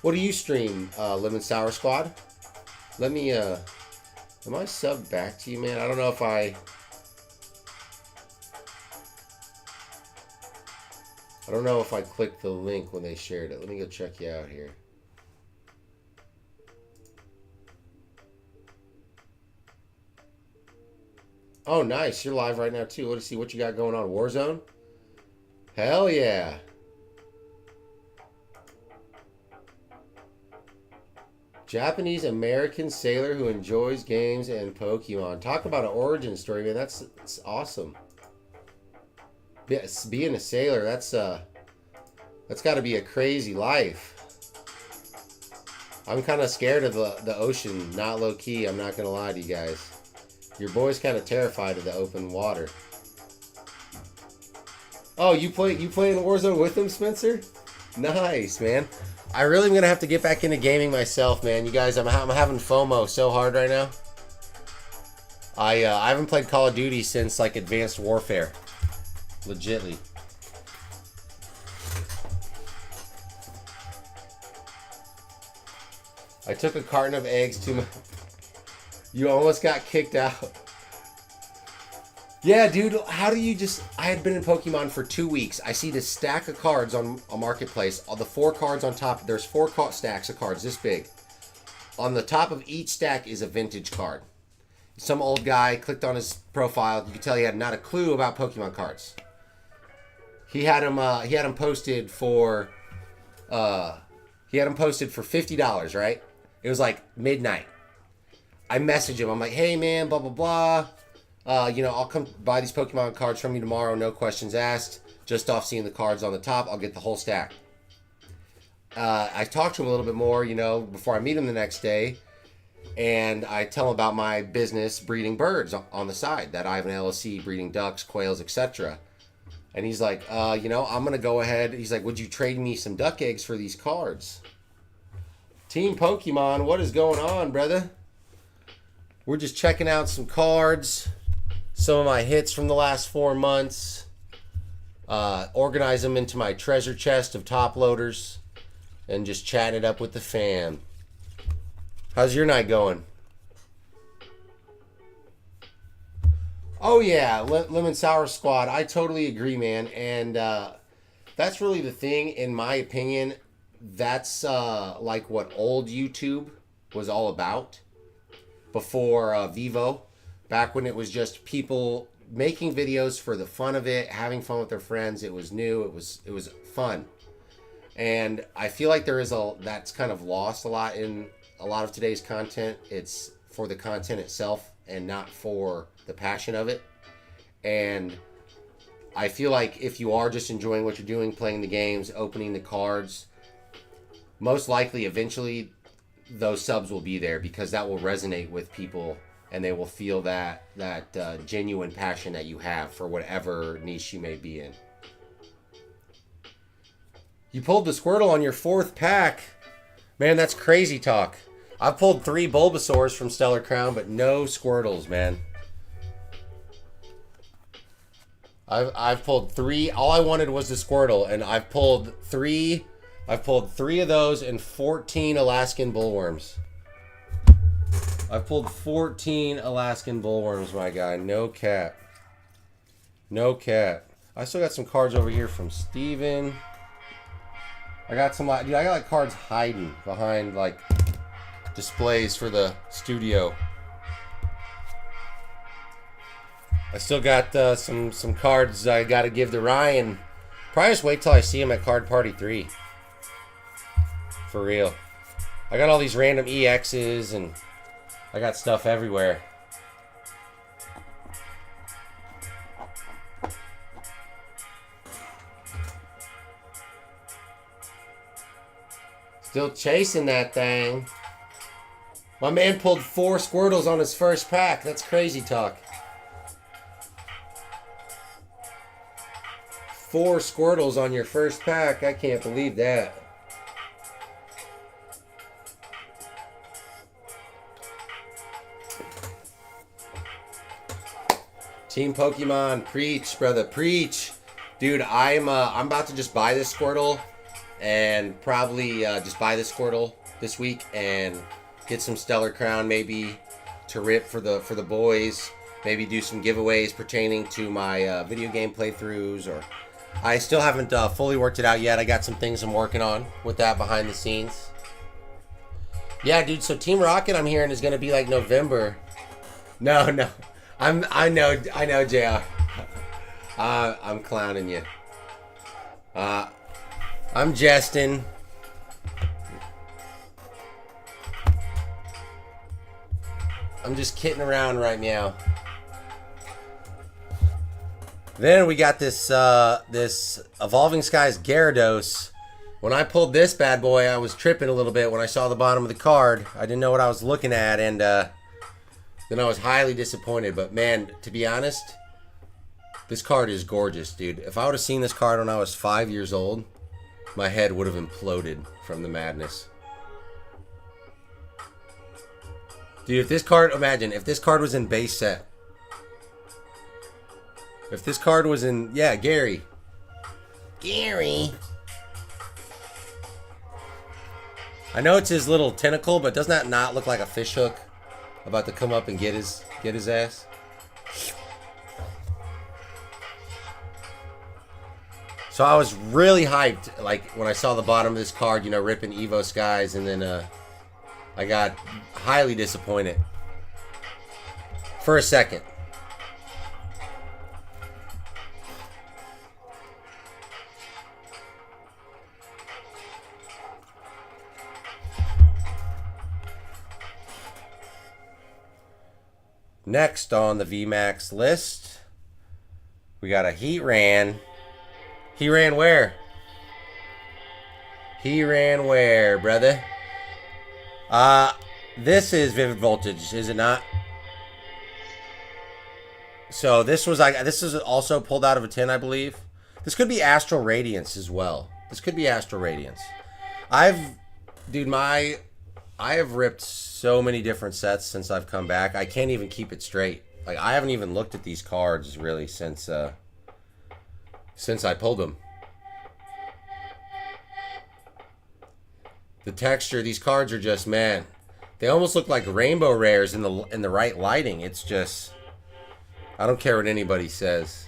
What do you stream, Lemon Sour Squad? Let me, am I subbed back to you, man? I don't know if I clicked the link when they shared it. Let me go check you out here. Oh, nice. You're live right now, too. Let's see what you got going on. Warzone? Hell yeah. Japanese-American sailor who enjoys games and Pokemon. Talk about an origin story, man. That's awesome. Being a sailor, that's got to be a crazy life. I'm kind of scared of the ocean, not low key. I'm not gonna lie to you guys. Your boy's kind of terrified of the open water. Oh, you play in Warzone with him, Spencer? Nice, man. I really am gonna have to get back into gaming myself, man. You guys, I'm having FOMO so hard right now. I haven't played Call of Duty since like Advanced Warfare. Legitly. I took a carton of eggs to my... You almost got kicked out. Yeah, dude, how do you just... I had been in Pokemon for 2 weeks. I see this stack of cards on a marketplace. All the 4 cards on top. There's 4 stacks of cards this big. On the top of each stack is a vintage card. Some old guy clicked on his profile. You could tell he had not a clue about Pokemon cards. He had him posted for $50, right? It was like midnight. I messaged him. I'm like, hey man, blah blah blah. I'll come buy these Pokemon cards from you tomorrow. No questions asked. Just off seeing the cards on the top, I'll get the whole stack. I talked to him a little bit more, before I meet him the next day. And I tell him about my business breeding birds on the side. That I have an LLC breeding ducks, quails, etc. And he's like, I'm going to go ahead. He's like, would you trade me some duck eggs for these cards? Team Pokemon, what is going on, brother? We're just checking out some cards. Some of my hits from the last 4 months. organize them into my treasure chest of top loaders, and just chat it up with the fam. How's your night going? Oh yeah, Lemon Sour Squad. I totally agree, man. And that's really the thing, in my opinion. That's like what old YouTube was all about before Vivo. Back when it was just people making videos for the fun of it, having fun with their friends. It was new. It was fun. And I feel like that's kind of lost a lot in a lot of today's content. It's for the content itself and not for the passion of it. And I feel like if you are just enjoying what you're doing, playing the games, opening the cards, most likely eventually those subs will be there, because that will resonate with people and they will feel that genuine passion that you have for whatever niche you may be in. You pulled the Squirtle on your 4th pack. Man, that's crazy talk. I've pulled 3 Bulbasaurs from Stellar Crown, but no Squirtles, man. I've pulled 3. All I wanted was the Squirtle, and I've pulled 3. I've pulled 3 of those and 14 Alaskan Bullworms. I've pulled 14 Alaskan Bullworms, my guy. No cap. No cap. I still got some cards over here from Steven. I got some, dude, I got like cards hiding behind like displays for the studio. I still got some cards I got to give to Ryan. Probably just wait till I see him at Card Party 3. For real. I got all these random EXs and I got stuff everywhere. Still chasing that thing. My man pulled 4 Squirtles on his first pack. That's crazy talk. 4 Squirtles on your first pack. I can't believe that. Team Pokemon, preach, brother, preach. Dude, I'm about to just buy this Squirtle and probably just buy this Squirtle this week and get some Stellar Crown maybe to rip for the boys. Maybe do some giveaways pertaining to my video game playthroughs. Or I still haven't fully worked it out yet. I got some things I'm working on with that behind the scenes. Yeah, dude. So Team Rocket, I'm hearing, is gonna be like November. No. I know, JR. I'm clowning you. I'm jesting. I'm just kidding around right now. Then we got this Evolving Skies Gyarados. When I pulled this bad boy, I was tripping a little bit when I saw the bottom of the card. I didn't know what I was looking at, and then I was highly disappointed. But man, to be honest, this card is gorgeous, dude. If I would have seen this card when I was 5 years old, my head would have imploded from the madness. Dude, if this card, imagine, if this card was in base set. If this card was in, yeah, Gary. Gary. I know it's his little tentacle, but doesn't that not look like a fish hook about to come up and get his ass? So I was really hyped, like, when I saw the bottom of this card, you know, ripping Evo Skies, and then I got highly disappointed. For a second. Next on the VMAX list, we got a Heatran. He ran where? He ran where, brother? This is Vivid Voltage, is it not? So this was also pulled out of a tin, I believe. This could be Astral Radiance as well. This could be Astral Radiance. I have ripped so many different sets since I've come back. I can't even keep it straight. Like, I haven't even looked at these cards really since since I pulled them. The texture, these cards are just, man, they almost look like rainbow rares in the right lighting. It's just, I don't care what anybody says.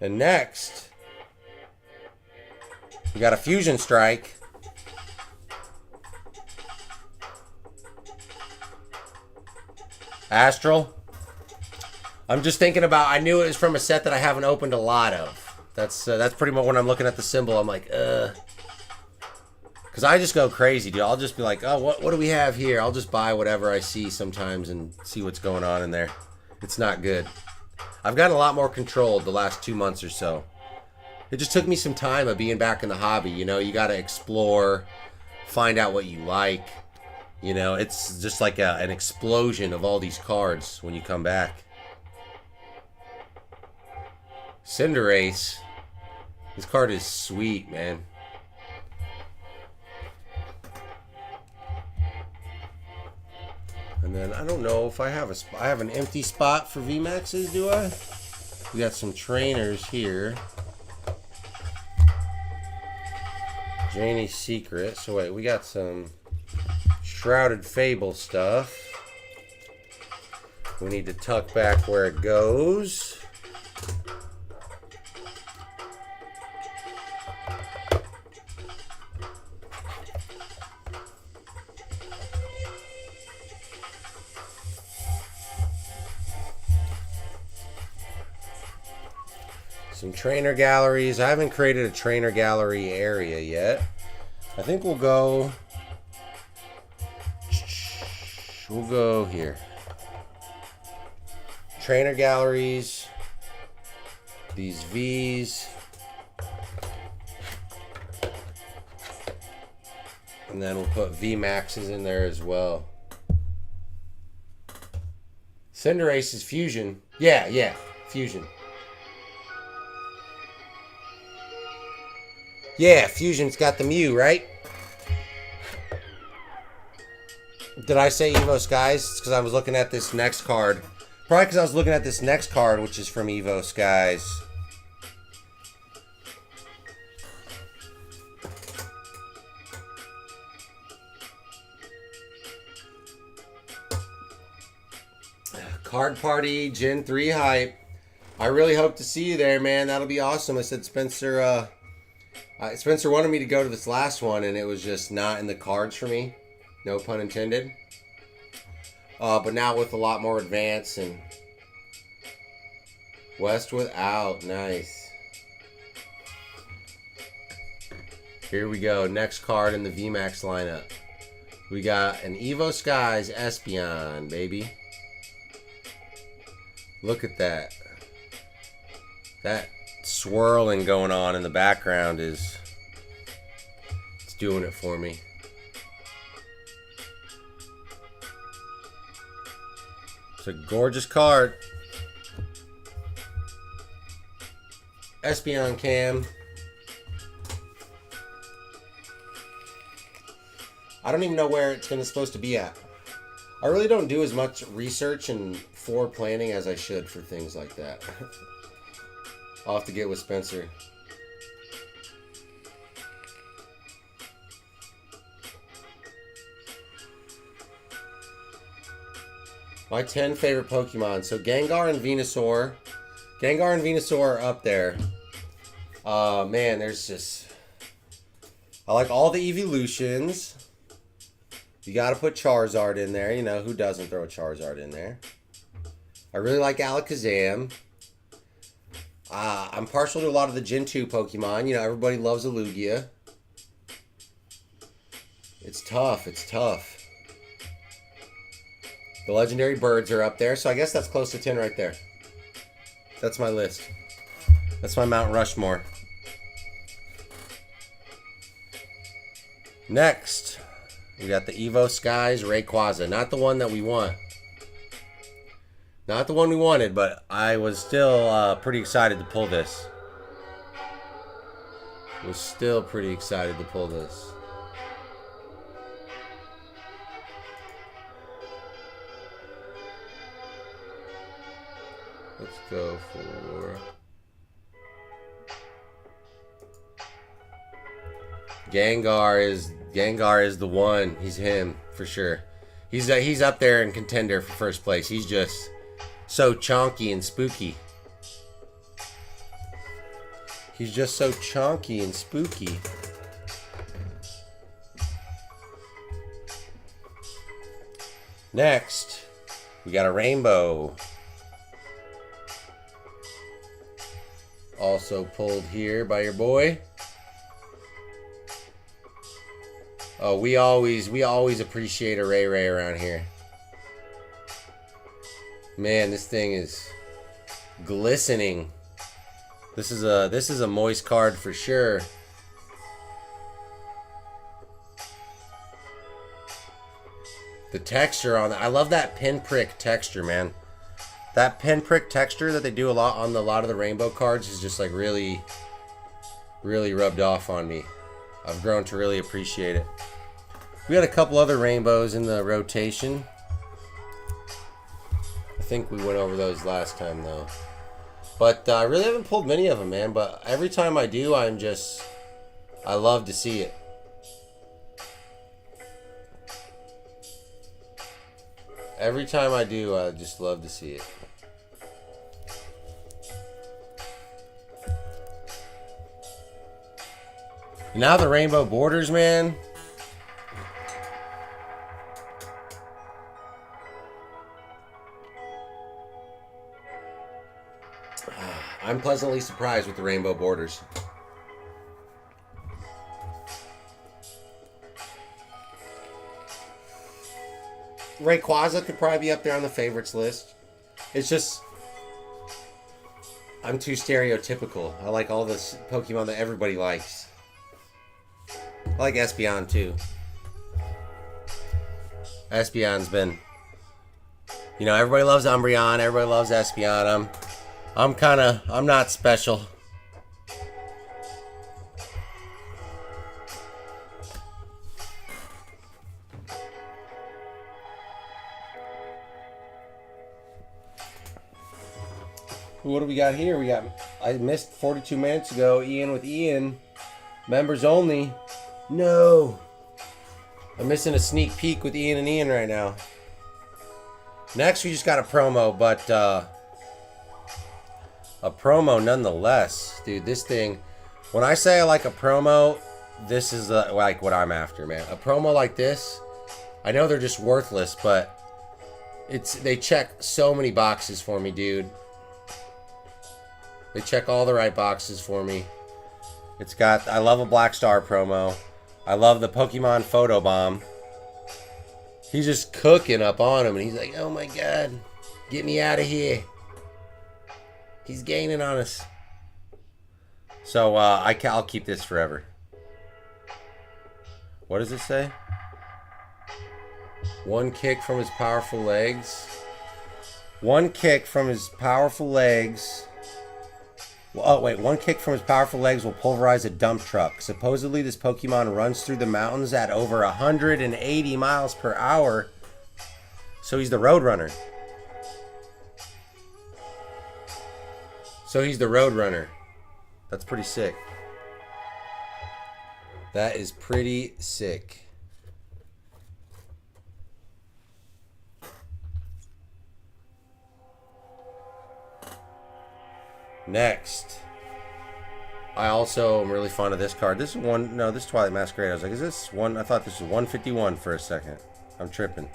And next, we got a Fusion Strike. Astral. I'm just thinking about, I knew it was from a set that I haven't opened a lot of. That's pretty much when I'm looking at the symbol, I'm like, Because I just go crazy, dude. I'll just be like, oh, what do we have here? I'll just buy whatever I see sometimes and see what's going on in there. It's not good. I've gotten a lot more controlled the last 2 months or so. It just took me some time of being back in the hobby. You know, you got to explore, find out what you like. You know, it's just like an explosion of all these cards when you come back. Cinderace. This card is sweet, man. And then I don't know if I have I have an empty spot for VMAXs, do I? We got some trainers here. Janie's Secret. So wait, we got some Shrouded Fable stuff. We need to tuck back where it goes. Some trainer galleries. I haven't created a trainer gallery area yet. I think we'll go here. Trainer galleries. These V's. And then we'll put VMAXs in there as well. Cinderace's Fusion. Yeah, Fusion. Yeah, Fusion's got the Mew, right? Did I say Evo Skies? It's because I was looking at this next card. Probably because I was looking at this next card, which is from Evo Skies. Card Party, Gen 3 hype. I really hope to see you there, man. That'll be awesome. I said Spencer wanted me to go to this last one, and it was just not in the cards for me. No pun intended. But now with a lot more advance and West without. Nice. Here we go. Next card in the VMAX lineup. We got an Evo Skies Espeon, baby. Look at that. That swirling going on in the background it's doing it for me. It's a gorgeous card. Espeon Cam. I don't even know where it's supposed to be at. I really don't do as much research and forward planning as I should for things like that. I'll have to get with Spencer. My 10 favorite Pokemon. So Gengar and Venusaur. Gengar and Venusaur are up there. Man, there's just... I like all the evolutions. You gotta put Charizard in there. You know, who doesn't throw a Charizard in there? I really like Alakazam. I'm partial to a lot of the Gen 2 Pokemon. You know, everybody loves a Lugia. It's tough. It's tough. The legendary birds are up there, so I guess that's close to 10 right there. That's my list. That's my Mount Rushmore. Next, we got the Evo Skies Rayquaza. Not the one that we want. Not the one we wanted, but I was still pretty excited to pull this. Was still pretty excited to pull this. Let's go for Gengar is the one. He's him for sure. He's up there in contender for first place. He's just so chonky and spooky. He's just so chonky and spooky. Next, we got a rainbow. Also pulled here by your boy. Oh, we always appreciate a Ray Ray around here. Man, this thing is glistening. This is a moist card for sure. The texture on that, I love that pinprick texture, man. That pinprick texture that they do a lot on a lot of the rainbow cards is just like really rubbed off on me. I've grown to really appreciate it. We had a couple other rainbows in the rotation. I think we went over those last time though. But I really haven't pulled many of them, man. But every time I do, I love to see it. Every time I do, I just love to see it. Now the rainbow borders, man. I'm pleasantly surprised with the rainbow borders. Rayquaza could probably be up there on the favorites list. It's just, I'm too stereotypical. I like all this Pokemon that everybody likes. I like Espeon too. Espeon's been, you know, everybody loves Umbreon, everybody loves Espeon. I'm not special. What do we got here? I missed 42 minutes ago. Ian with Ian. Members only. No. I'm missing a sneak peek with Ian and Ian right now. Next, we just got a promo, but a promo nonetheless. Dude, this thing, when I say I like a promo, this is like what I'm after, man. A promo like this, I know they're just worthless, but they check so many boxes for me, dude. They check all the right boxes for me. I love a Black Star promo. I love the Pokemon Photo Bomb. He's just cooking up on him, and he's like, oh my god, get me out of here. He's gaining on us. So, I'll keep this forever. What does it say? One kick from his powerful legs. One kick from his powerful legs. Oh, wait. One kick from his powerful legs will pulverize a dump truck. Supposedly, this Pokemon runs through the mountains at over 180 miles per hour. So he's the Roadrunner. That's pretty sick. That is pretty sick. Next, I also am really fond of this card. This is this is Twilight Masquerade. I was like, is this one? I thought this was 151 for a second. I'm tripping.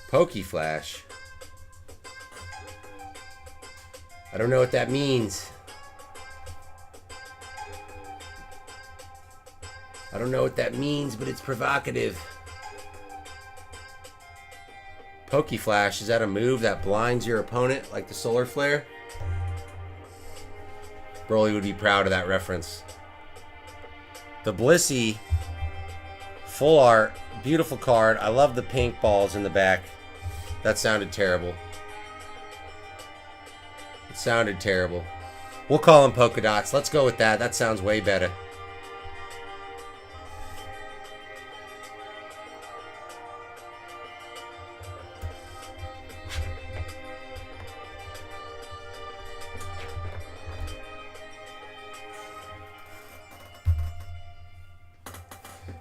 Pokeflash. I don't know what that means. I don't know what that means, but it's provocative. Pokeflash, is that a move that blinds your opponent like the Solar Flare? Broly would be proud of that reference. The Blissey, full art, beautiful card. I love the pink balls in the back. That sounded terrible. It sounded terrible. We'll call them polka dots. Let's go with that. That sounds way better.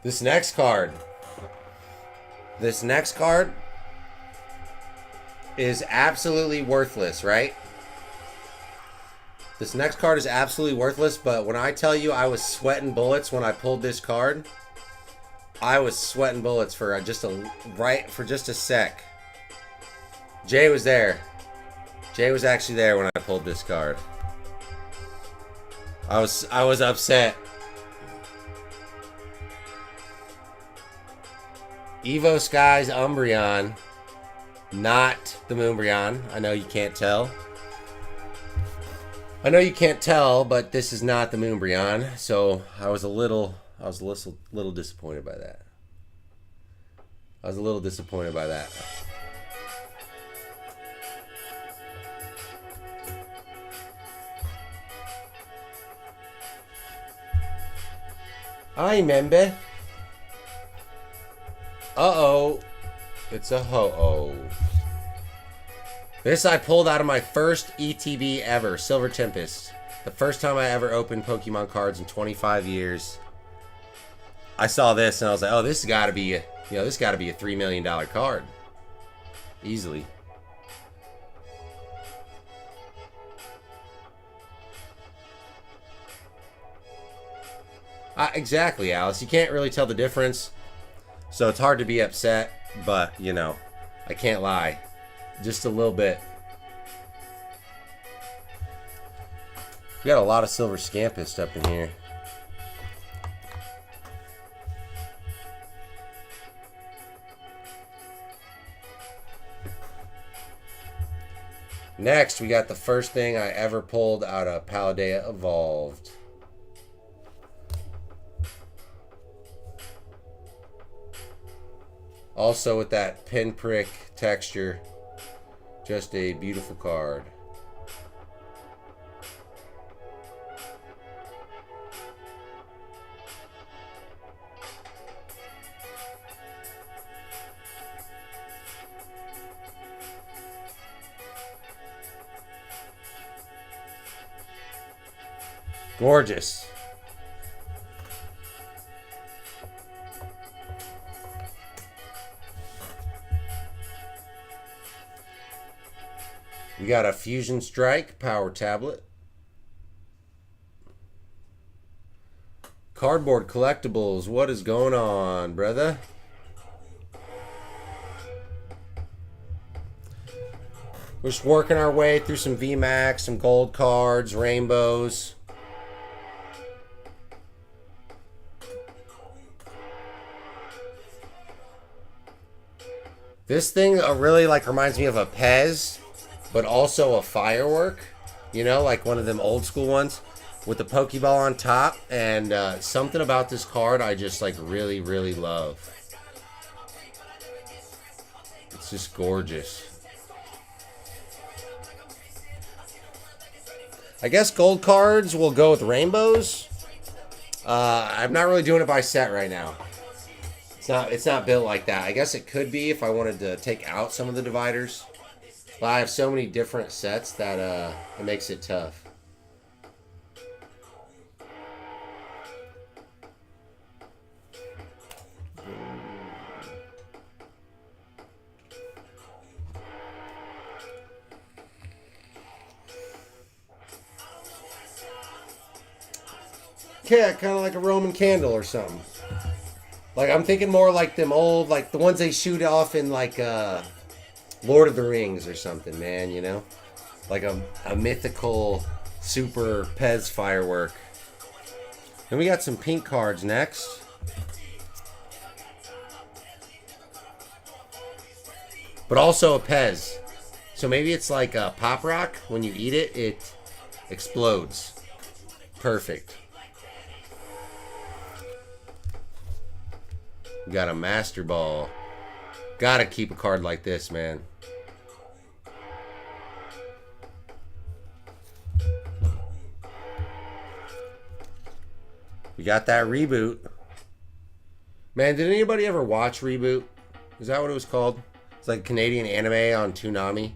This next card. This next card is absolutely worthless, right? This next card is absolutely worthless, but when I tell you I was sweating bullets when I pulled this card, I was sweating bullets for just a sec. Jay was there. Jay was actually there when I pulled this card. I was upset. Evo Skies Umbreon, not the Moonbreon. I know you can't tell. But this is not the Moonbreon, so I was a little disappointed by that. I remember. Uh-oh. It's a ho-oh. This I pulled out of my first ETB ever, Silver Tempest. The first time I ever opened Pokemon cards in 25 years. I saw this and I was like, oh, this has got to be a $3 million card. Easily. Exactly, Alice. You can't really tell the difference. So it's hard to be upset, but, you know, I can't lie. Just a little bit. We got a lot of Silver Scampist up in here. Next, we got the first thing I ever pulled out of Paldea Evolved. Also with that pinprick texture. Just a beautiful card. Gorgeous. We got a Fusion Strike Power Tablet. Cardboard Collectibles. What is going on, brother? We're just working our way through some VMAX, some gold cards, rainbows. This thing really reminds me of a Pez, but also a firework, you know, like one of them old school ones with the Pokeball on top. And something about this card I just really, really love. It's just gorgeous. I guess gold cards will go with rainbows. I'm not really doing it by set right now. It's not built like that. I guess it could be if I wanted to take out some of the dividers. But I have so many different sets that it makes it tough. Yeah, kind of like a Roman candle or something. Like, I'm thinking more like them old, like the ones they shoot off in Lord of the Rings or something, man, you know? Like a mythical super Pez firework. Then we got some pink cards next. But also a Pez. So maybe it's like a Pop Rock. When you eat it, it explodes. Perfect. We got a Master Ball. Gotta keep a card like this, man. We got that Reboot. Man, did anybody ever watch Reboot? Is that what it was called? It's like Canadian anime on Toonami.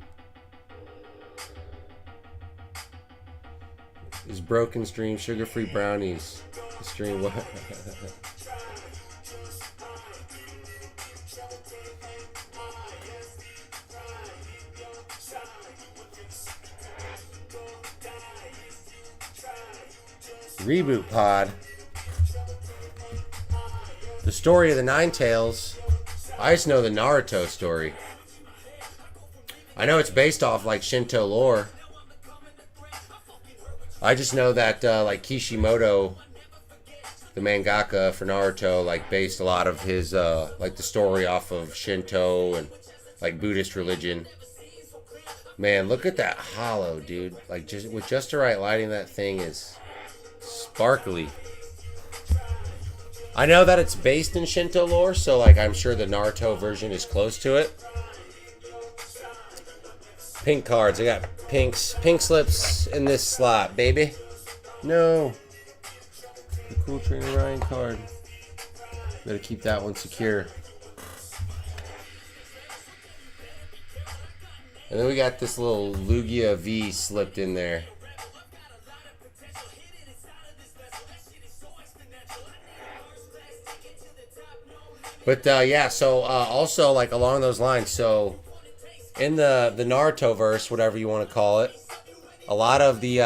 Is Broken Stream, Sugar-Free Brownies. Stream what? Reboot Pod. The story of the Nine Tails. I just know the Naruto story. I know it's based off like Shinto lore. I just know that like Kishimoto, the mangaka for Naruto, like based a lot of his like the story off of Shinto and like Buddhist religion. Man, look at that hollow, dude. Like just with just the right lighting, that thing is sparkly. I know that it's based in Shinto lore, so like I'm sure the Naruto version is close to it. Pink cards. I got pink slips in this slot, baby. No. The cool Trainer Ryan card. Better keep that one secure. And then we got this little Lugia V slipped in there. But yeah, so also like along those lines, so in the Naruto verse, whatever you want to call it, a lot of the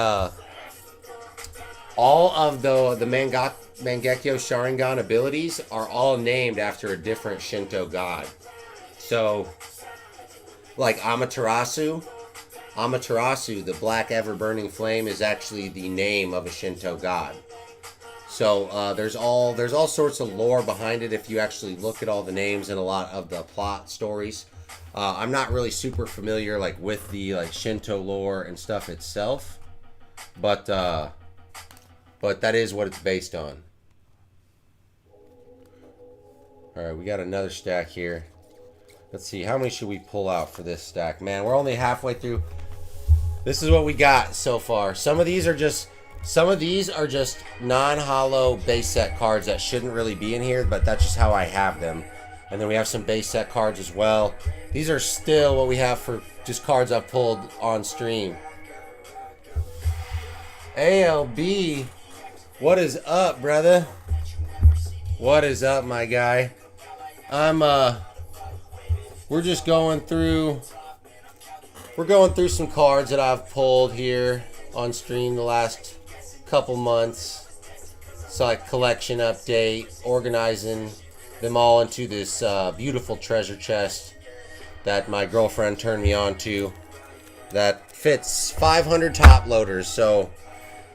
all of the Mangekyo Sharingan abilities are all named after a different Shinto god. So like Amaterasu, the black ever burning flame, is actually the name of a Shinto god. So there's all sorts of lore behind it if you actually look at all the names and a lot of the plot stories. I'm not really super familiar like with the like Shinto lore and stuff itself, but that is what it's based on. All right, we got another stack here. Let's see, how many should we pull out for this stack? Man, we're only halfway through. This is what we got so far. Some of these are just non-hollow base set cards that shouldn't really be in here, but that's just how I have them. And then we have some base set cards as well. These are still what we have for just cards I've pulled on stream. ALB, what is up, brother? What is up, my guy? We're just going through some cards that I've pulled here on stream the last couple months. So like collection update, organizing them all into this beautiful treasure chest that my girlfriend turned me on to that fits 500 top loaders. So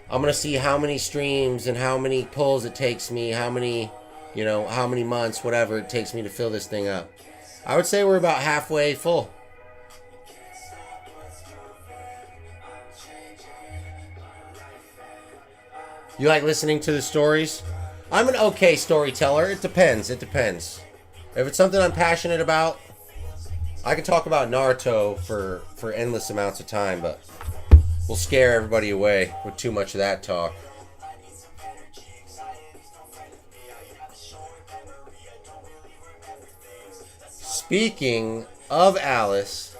I'm gonna see how many streams and how many pulls it takes me, how many months, whatever it takes me to fill this thing up. I would say we're about halfway full. You like listening to the stories? I'm an okay storyteller. It depends. If it's something I'm passionate about, I can talk about Naruto for endless amounts of time, but we'll scare everybody away with too much of that talk. Speaking of Alice,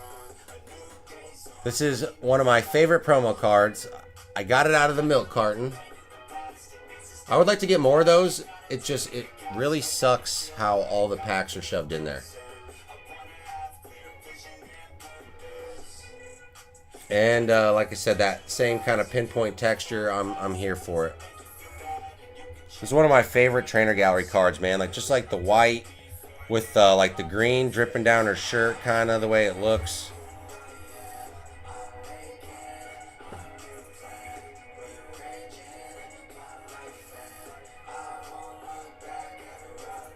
this is one of my favorite promo cards. I got it out of the milk carton. I would like to get more of those. It really sucks how all the packs are shoved in there. And like I said, that same kind of pinpoint texture, I'm here for it. It's one of my favorite Trainer Gallery cards, man. Like just like the white with like the green dripping down her shirt, kind of the way it looks.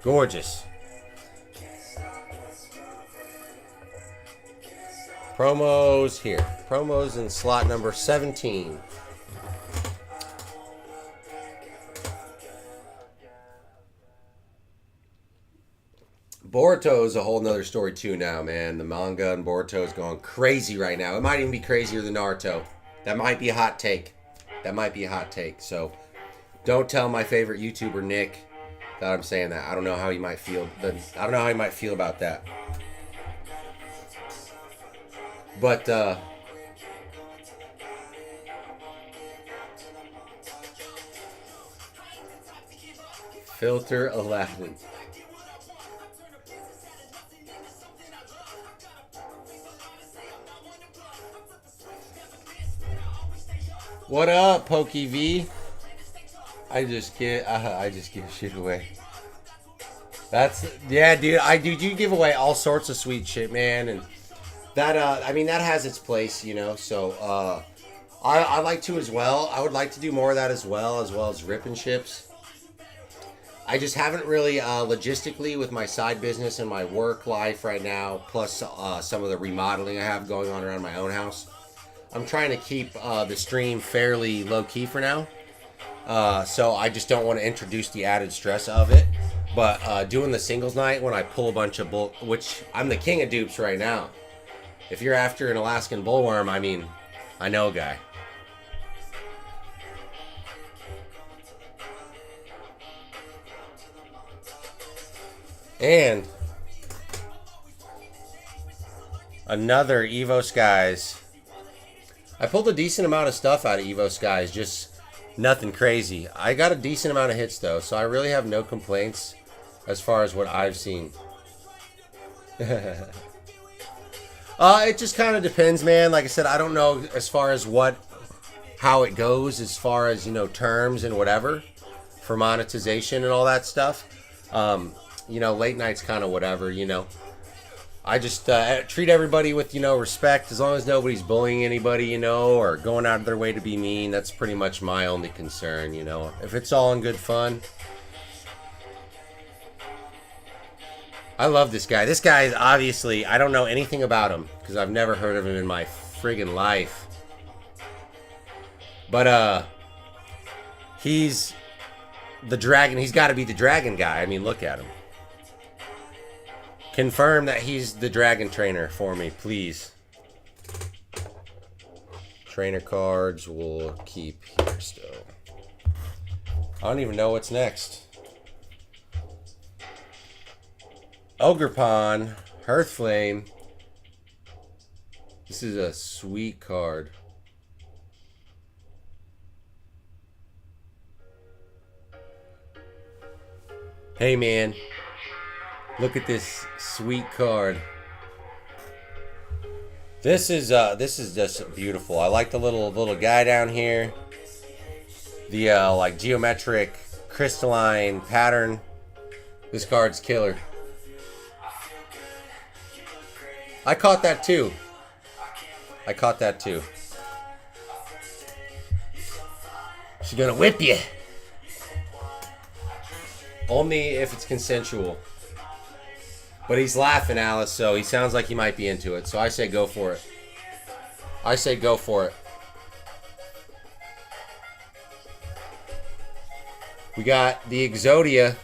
Gorgeous. Promos here. Promos in slot number 17. Boruto is a whole nother story too now, man. The manga and Boruto is going crazy right now. It might even be crazier than Naruto. That might be a hot take. So don't tell my favorite YouTuber, Nick, that I'm saying that. I don't know how he might feel. About that. But Filter Aladdin. What up, Pokey V? I just give shit away. That's yeah, dude. You give away all sorts of sweet shit, man, and that I mean that has its place, you know. So I like to as well. I would like to do more of that as well as ripping ships. I just haven't really logistically with my side business and my work life right now, plus some of the remodeling I have going on around my own house. I'm trying to keep the stream fairly low key for now. So I just don't want to introduce the added stress of it. But doing the singles night when I pull a bunch of bull, which I'm the king of dupes right now. If you're after an Alaskan bullworm, I mean, I know a guy. And another Evo Skies. I pulled a decent amount of stuff out of Evo Skies, just nothing crazy. I got a decent amount of hits though, so I really have no complaints as far as what I've seen. It just kind of depends, man. Like I said, I don't know as far as how it goes as far as, you know, terms and whatever for monetization and all that stuff. You know, late night's kind of whatever, you know. I just treat everybody with, you know, respect, as long as nobody's bullying anybody, you know, or going out of their way to be mean. That's pretty much my only concern, you know. If it's all in good fun. I love this guy. This guy is obviously, I don't know anything about him because I've never heard of him in my friggin' life. But he's the dragon. He's got to be the dragon guy. I mean, look at him. Confirm that he's the dragon trainer for me, please. Trainer cards will keep here still. I don't even know what's next. Ogerpon, Hearthflame. This is a sweet card. Hey man, look at this sweet card. This is just beautiful. I like the little guy down here. The like geometric crystalline pattern. This card's killer. I caught that too. She's gonna whip you. Only if it's consensual. But he's laughing, Alice, so he sounds like he might be into it. So I say go for it. We got the Exodia.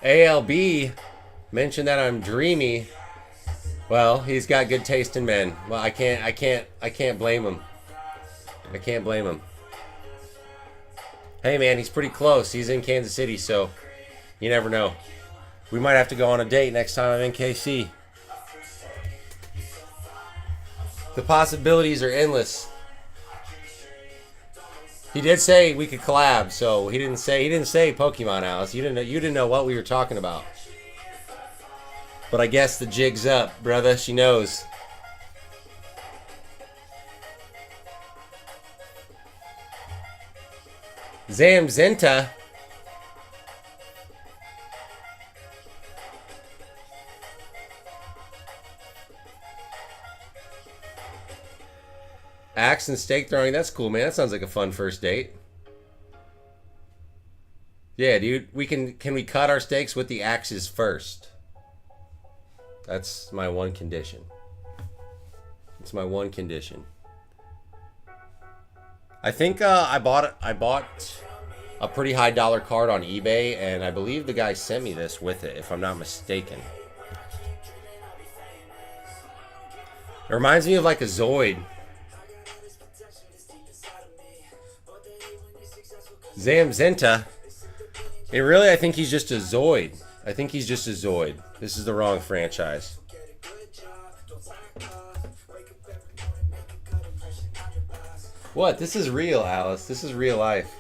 ALB mentioned that I'm dreamy. Well, he's got good taste in men. Well, I can't blame him. I can't blame him. Hey man, he's pretty close. He's in Kansas City, so you never know. We might have to go on a date next time I'm in KC. The possibilities are endless. He did say we could collab, so he didn't say Pokemon, Alice. You didn't know what we were talking about. But I guess the jig's up, brother. She knows. Zamzenta. Axe and stake throwing, that's cool, man. That sounds like a fun first date. Yeah, dude, can we cut our steaks with the axes first? That's my one condition. It's my one condition. I think I bought a pretty high dollar card on eBay, and I believe the guy sent me this with it, if I'm not mistaken. It reminds me of like a Zoid. Zamzenta. I think he's just a Zoid. This is the wrong franchise. What? This is real, Alice. This is real life.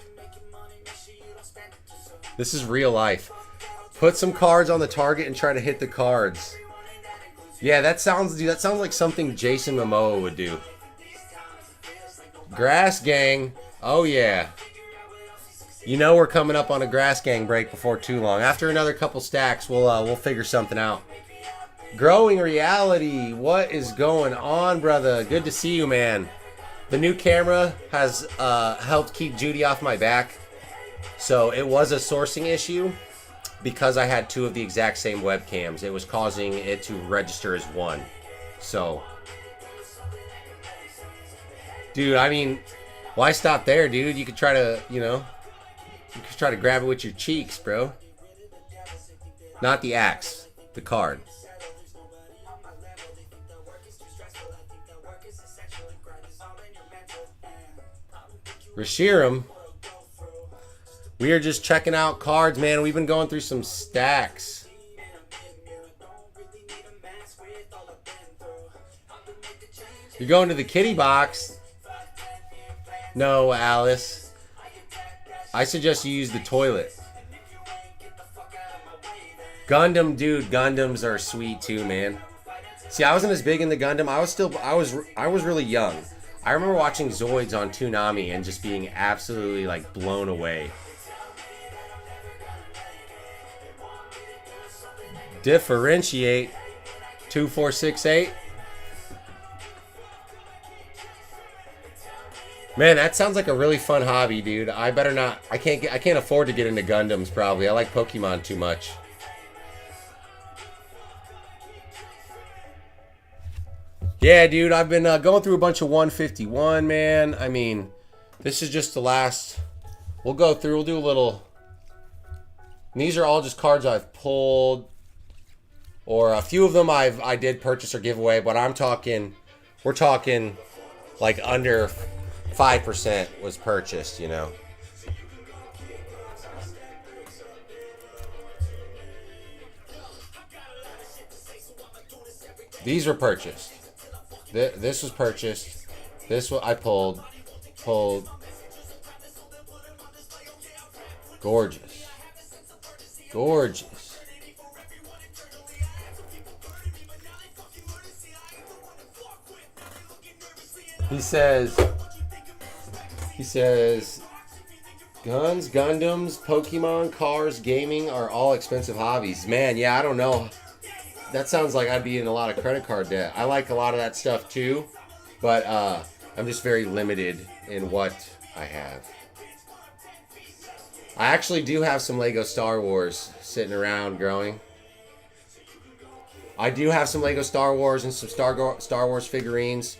This is real life. Put some cards on the target and try to hit the cards. Yeah, that sounds like something Jason Momoa would do. Grass Gang. Oh yeah. You know we're coming up on a Grass Gang break before too long. After another couple stacks, we'll figure something out. Growing Reality. What is going on, brother? Good to see you, man. The new camera has helped keep Judy off my back. So it was a sourcing issue because I had two of the exact same webcams. It was causing it to register as one. So, dude, I mean, why stop there, dude? You could try to, you could try to grab it with your cheeks, bro. Not the axe, the card. Rashiram. We are just checking out cards, man. We've been going through some stacks. You're going to the kitty box? No, Alice. I suggest you use the toilet. Gundam, dude. Gundams are sweet too, man. See, I wasn't as big in the Gundam. I was really young. I remember watching Zoids on Toonami and just being absolutely like blown away. Differentiate. 2468. Man, that sounds like a really fun hobby, dude. I better not. I can't afford to get into Gundams probably. I like Pokemon too much. Yeah, dude, I've been going through a bunch of 151, man. I mean, this is just the last. We'll go through. We'll do a little. And these are all just cards I've pulled, or a few of them I did purchase or give away. But we're talking like under 5% was purchased, you know. These were purchased. This was purchased. This one I pulled. Gorgeous. Gorgeous. He says, guns, Gundams, Pokemon, cars, gaming are all expensive hobbies. Man, yeah, I don't know. That sounds like I'd be in a lot of credit card debt. I like a lot of that stuff too, but I'm just very limited in what I have. I actually do have some Lego Star Wars sitting around growing. I do have some Lego Star Wars and some Star Wars figurines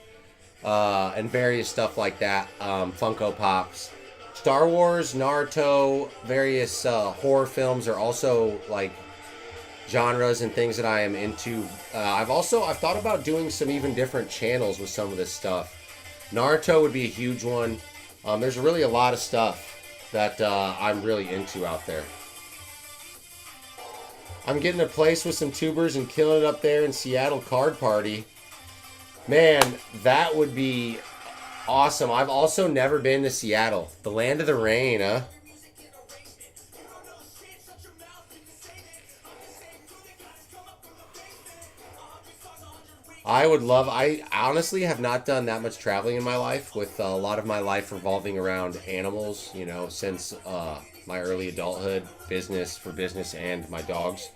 and various stuff like that. Funko Pops. Star Wars, Naruto, various horror films are also like genres and things that I am into. I've thought about doing some even different channels with some of this stuff. Naruto would be a huge one. There's really a lot of stuff that I'm really into out there. I'm getting a place with some tubers and killing it up there in Seattle Card Party. Man, that would be awesome. I've also never been to Seattle. The land of the rain, huh? I honestly have not done that much traveling in my life, with a lot of my life revolving around animals, you know, since my early adulthood, business and my dogs.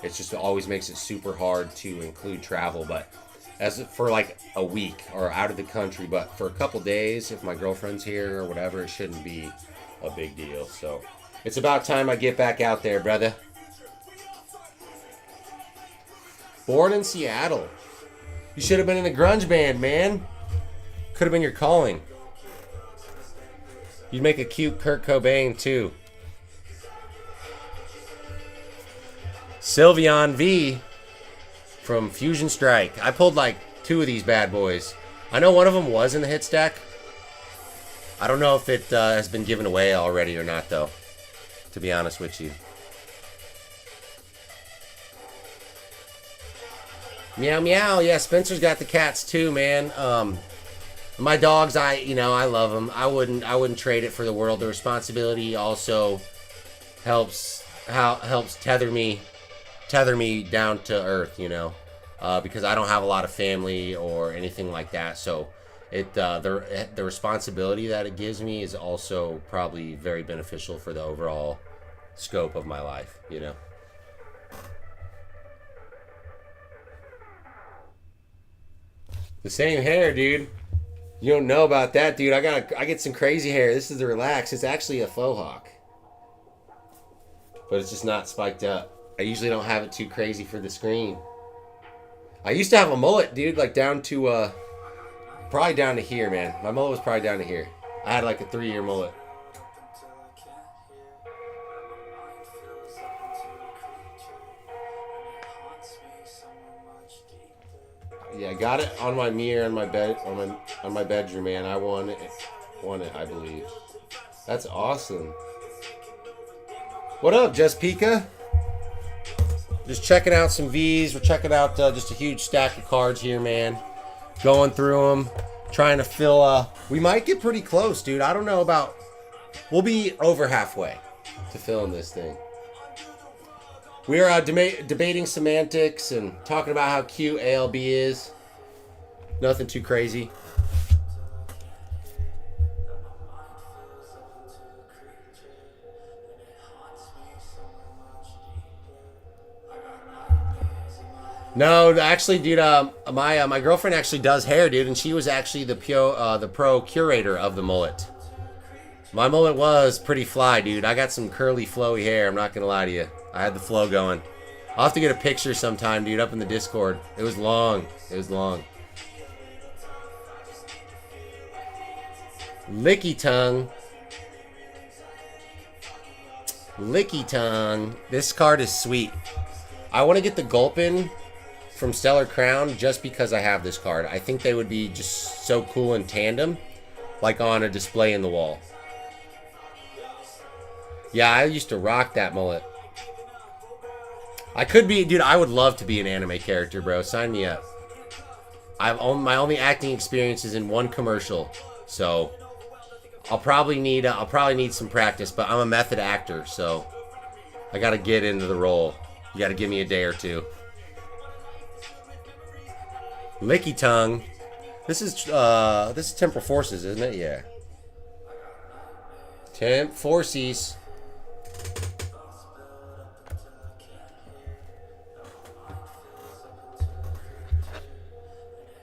It just always makes it super hard to include travel, but as for like a week or out of the country, but for a couple days, if my girlfriend's here or whatever, it shouldn't be a big deal. So it's about time I get back out there, brother. Born in Seattle. You should have been in a grunge band, man. Could have been your calling. You'd make a cute Kurt Cobain, too. Sylveon V from Fusion Strike. I pulled like 2 of these bad boys. I know one of them was in the hit stack. I don't know if it has been given away already or not, though, to be honest with you. Meow meow. Yeah, Spencer's got the cats too, man. My dogs, I love them. I wouldn't trade it for the world. The responsibility also helps tether me down to earth, because I don't have a lot of family or anything like that. So the responsibility that it gives me is also probably very beneficial for the overall scope of my life. The same hair, dude. You don't know about that, dude. I get some crazy hair. This is the Relax. It's actually a faux hawk, but it's just not spiked up. I usually don't have it too crazy for the screen. I used to have a mullet, dude, like down to probably down to here, man. My mullet was probably down to here. I had like a 3-year mullet. Yeah, I got it on my mirror on my bed on my bedroom, man. I won it, I believe. That's awesome. What up, Just Pika? Just checking out some V's. We're checking out just a huge stack of cards here, man. Going through them, trying to fill. We might get pretty close, dude. I don't know about. We'll be over halfway to filling this thing. We are debating semantics and talking about how cute ALB is. Nothing too crazy. No, actually, dude, my girlfriend actually does hair, dude, and she was actually the pro curator of the mullet. My mullet was pretty fly, dude. I got some curly, flowy hair. I'm not gonna lie to you. I had the flow going. I'll have to get a picture sometime, dude, up in the Discord. It was long. It was long. Licky tongue. Licky tongue. This card is sweet. I want to get the Gulpin from Stellar Crown just because I have this card. I think they would be just so cool in tandem, like on a display in the wall. Yeah, I used to rock that mullet. I could be, dude, I would love to be an anime character, bro. Sign me up. My only acting experience is in one commercial, so I'll probably need some practice, but I'm a method actor, so I got to get into the role. You got to give me a day or two. Licky tongue. This is Temporal Forces, isn't it? Yeah. Temp Forces.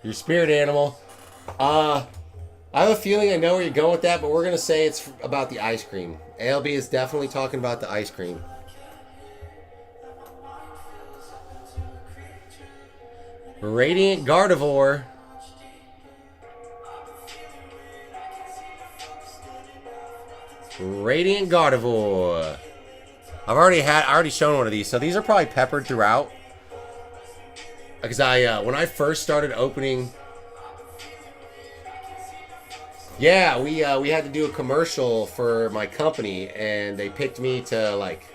Your spirit animal. I have a feeling I know where you're going with that, but we're going to say it's about the ice cream. ALB is definitely talking about the ice cream. Radiant Gardevoir. Radiant Gardevoir. I've already shown one of these, so these are probably peppered throughout. Because when I first started opening, yeah, we had to do a commercial for my company, and they picked me to, like,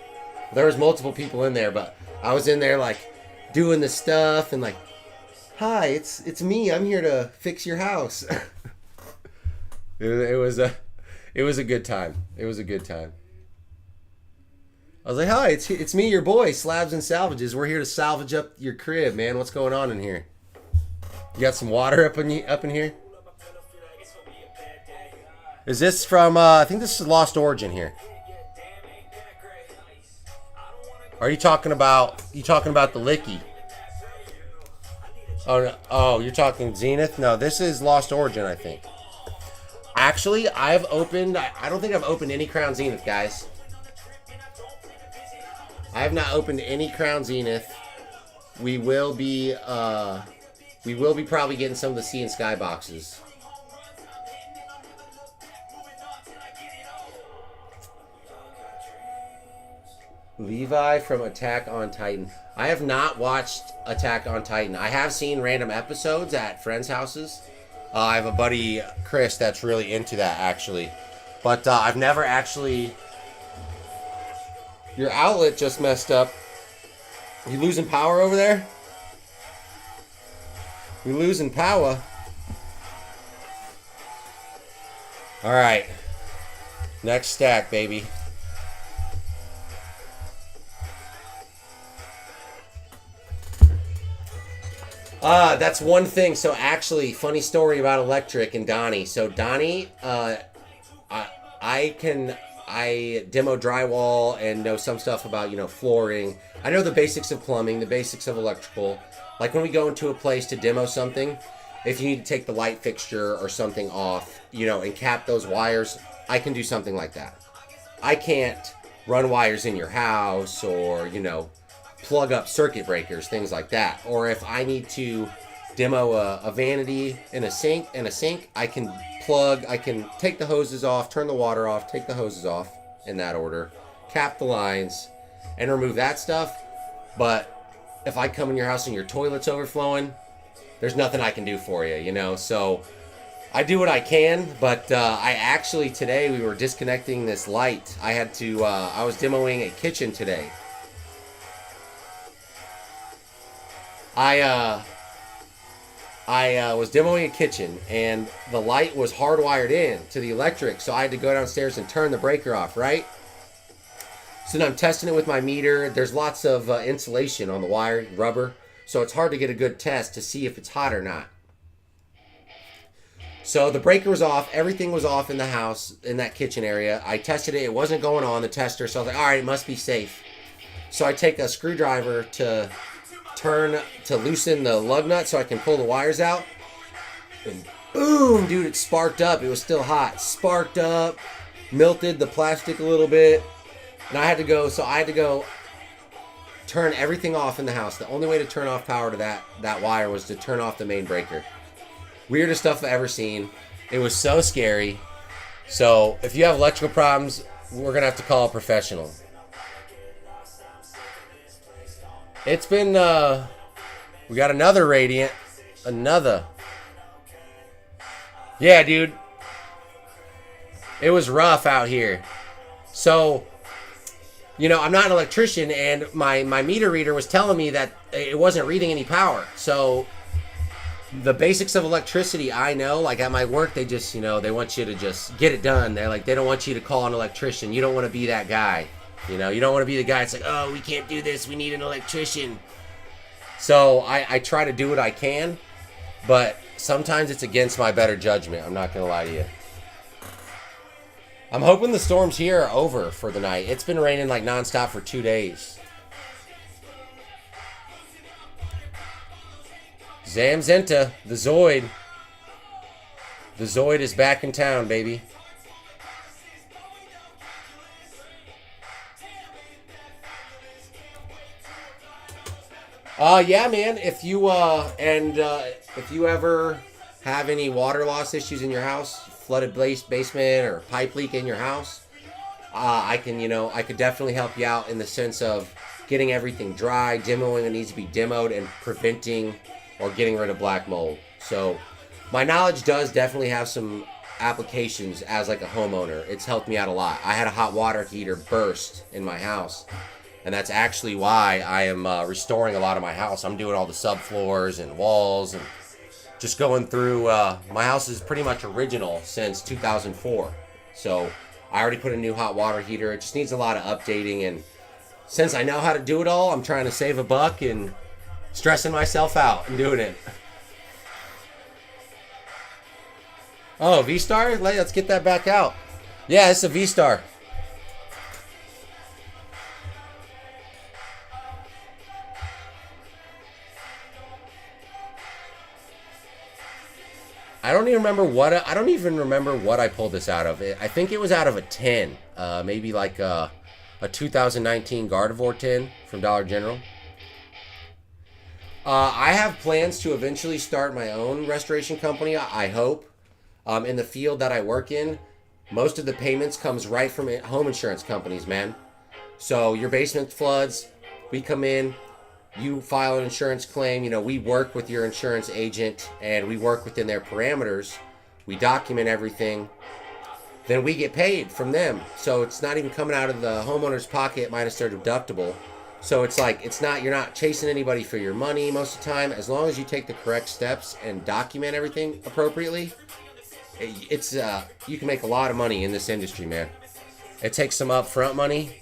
there was multiple people in there, but I was in there like doing the stuff and like, hi, it's me. I'm here to fix your house. It was a good time. It was a good time. I was like, hi, it's me, your boy, Slabs and Salvages. We're here to salvage up your crib, man. What's going on in here? You got some water up in here? Is this from, I think this is Lost Origin here. Are you talking about the Licky? Oh, no. Oh, you're talking Zenith? No, this is Lost Origin, I think. Actually, I don't think I've opened any Crown Zenith, guys. I have not opened any Crown Zenith. We will be probably getting some of the Sea and Sky boxes. Levi from Attack on Titan. I have not watched Attack on Titan. I have seen random episodes at friends' houses. I have a buddy, Chris, that's really into that, actually. But I've never actually... Your outlet just messed up. You losing power over there? We losing power. All right. Next stack, baby. That's one thing. So actually, funny story about electric and Donnie. So Donnie, I demo drywall and know some stuff about, flooring. I know the basics of plumbing, the basics of electrical. Like when we go into a place to demo something, if you need to take the light fixture or something off, and cap those wires, I can do something like that. I can't run wires in your house or, plug up circuit breakers, things like that. Or if I need to demo a vanity and a sink, I can take the hoses off, turn the water off, take the hoses off in that order, cap the lines, and remove that stuff. But if I come in your house and your toilet's overflowing, there's nothing I can do for you, So I do what I can, but I actually today we were disconnecting this light. I was demoing a kitchen today. I was demoing a kitchen, and the light was hardwired in to the electric, so I had to go downstairs and turn the breaker off, right? So then I'm testing it with my meter. There's lots of insulation on the wire, rubber, so it's hard to get a good test to see if it's hot or not. So the breaker was off. Everything was off in the house, in that kitchen area. I tested it. It wasn't going on the tester, so I was like, all right, it must be safe. So I take a screwdriver to loosen the lug nut so I can pull the wires out. And boom, dude, it sparked up. It was still hot. Sparked up, melted the plastic a little bit. And I had to go turn everything off in the house. The only way to turn off power to that wire was to turn off the main breaker. Weirdest stuff I've ever seen. It was so scary. So if you have electrical problems, we're going to have to call a professional. It's been, we got another Radiant. Another. Yeah, dude. It was rough out here. So, I'm not an electrician, and my meter reader was telling me that it wasn't reading any power. So, the basics of electricity, I know. Like at my work, they just, they want you to just get it done. They're like, they don't want you to call an electrician. You don't want to be that guy. You don't want to be the guy that's like, oh, we can't do this. We need an electrician. So I try to do what I can, but sometimes it's against my better judgment. I'm not going to lie to you. I'm hoping the storms here are over for the night. It's been raining like nonstop for 2 days. Zamzenta, the Zoid. The Zoid is back in town, baby. Yeah, man. If you ever have any water loss issues in your house, flooded basement or pipe leak in your house, I could definitely help you out in the sense of getting everything dry, demoing what needs to be demoed, and preventing or getting rid of black mold. So my knowledge does definitely have some applications as like a homeowner. It's helped me out a lot. I had a hot water heater burst in my house. And that's actually why I am restoring a lot of my house. I'm doing all the subfloors and walls and just going through. My house is pretty much original since 2004. So I already put a new hot water heater. It just needs a lot of updating. And since I know how to do it all, I'm trying to save a buck and stressing myself out and doing it. Oh, V-Star? Let's get that back out. Yeah, it's a V-Star. I don't even remember what I pulled this out of. I think it was out of a 10, maybe like a 2019 Gardevoir 10 from Dollar General. I have plans to eventually start my own restoration company. I hope. In the field that I work in, most of the payments comes right from home insurance companies, man. So your basement floods, we come in. You file an insurance claim, we work with your insurance agent and we work within their parameters. We document everything. Then we get paid from them. So it's not even coming out of the homeowner's pocket minus their deductible. So it's like, you're not chasing anybody for your money most of the time. As long as you take the correct steps and document everything appropriately, It's you can make a lot of money in this industry, man. It takes some upfront money.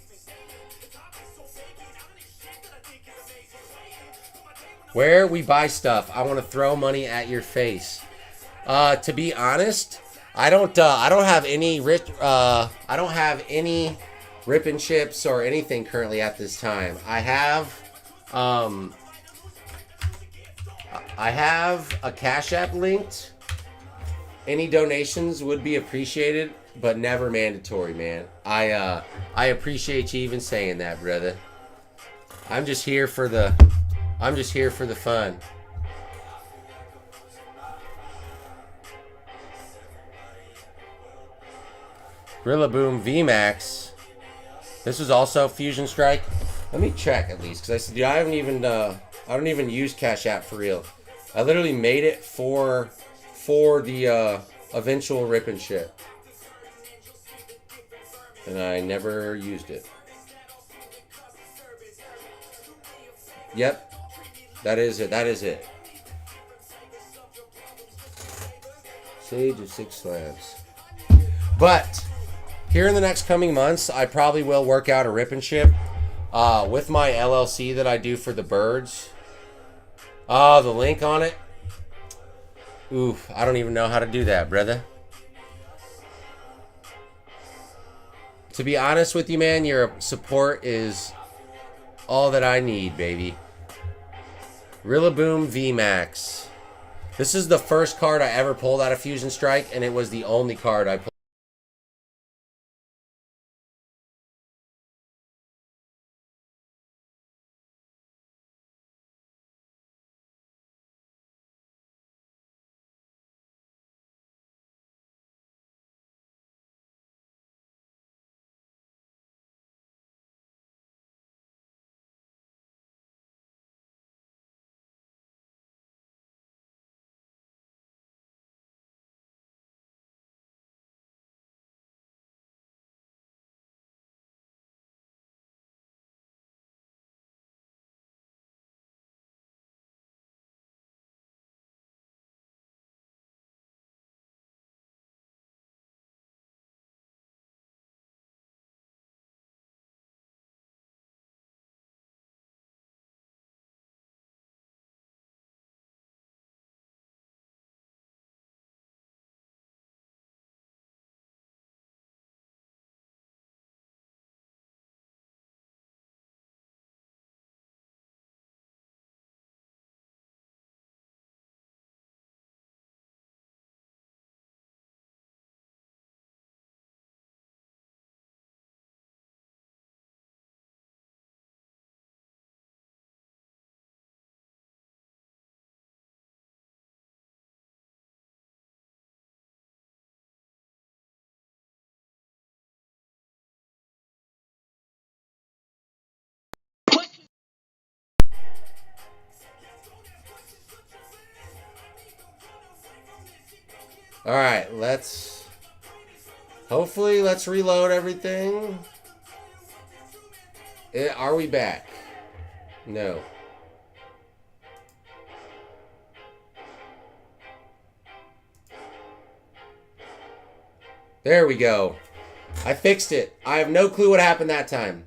Where we buy stuff, I want to throw money at your face. To be honest, I don't have any I don't have any rip and chips or anything currently at this time. I have a Cash App linked. Any donations would be appreciated, but never mandatory, man. I appreciate you even saying that, brother. I'm just here for the fun. Rillaboom VMAX. This was also Fusion Strike. Let me check at least, because I said, I don't even use Cash App for real. I literally made it for the eventual rip and shit, and I never used it. Yep, that is it. That is it. Sage of 6 slabs. But here in the next coming months, I probably will work out a rip and ship with my LLC that I do for the birds. The link on it. Oof, I don't even know how to do that, brother. To be honest with you, man, your support is all that I need, baby. Rillaboom VMAX. This is the first card I ever pulled out of Fusion Strike, and it was the only card I pulled. All right, hopefully let's reload everything. Are we back? No. There we go. I fixed it. I have no clue what happened that time.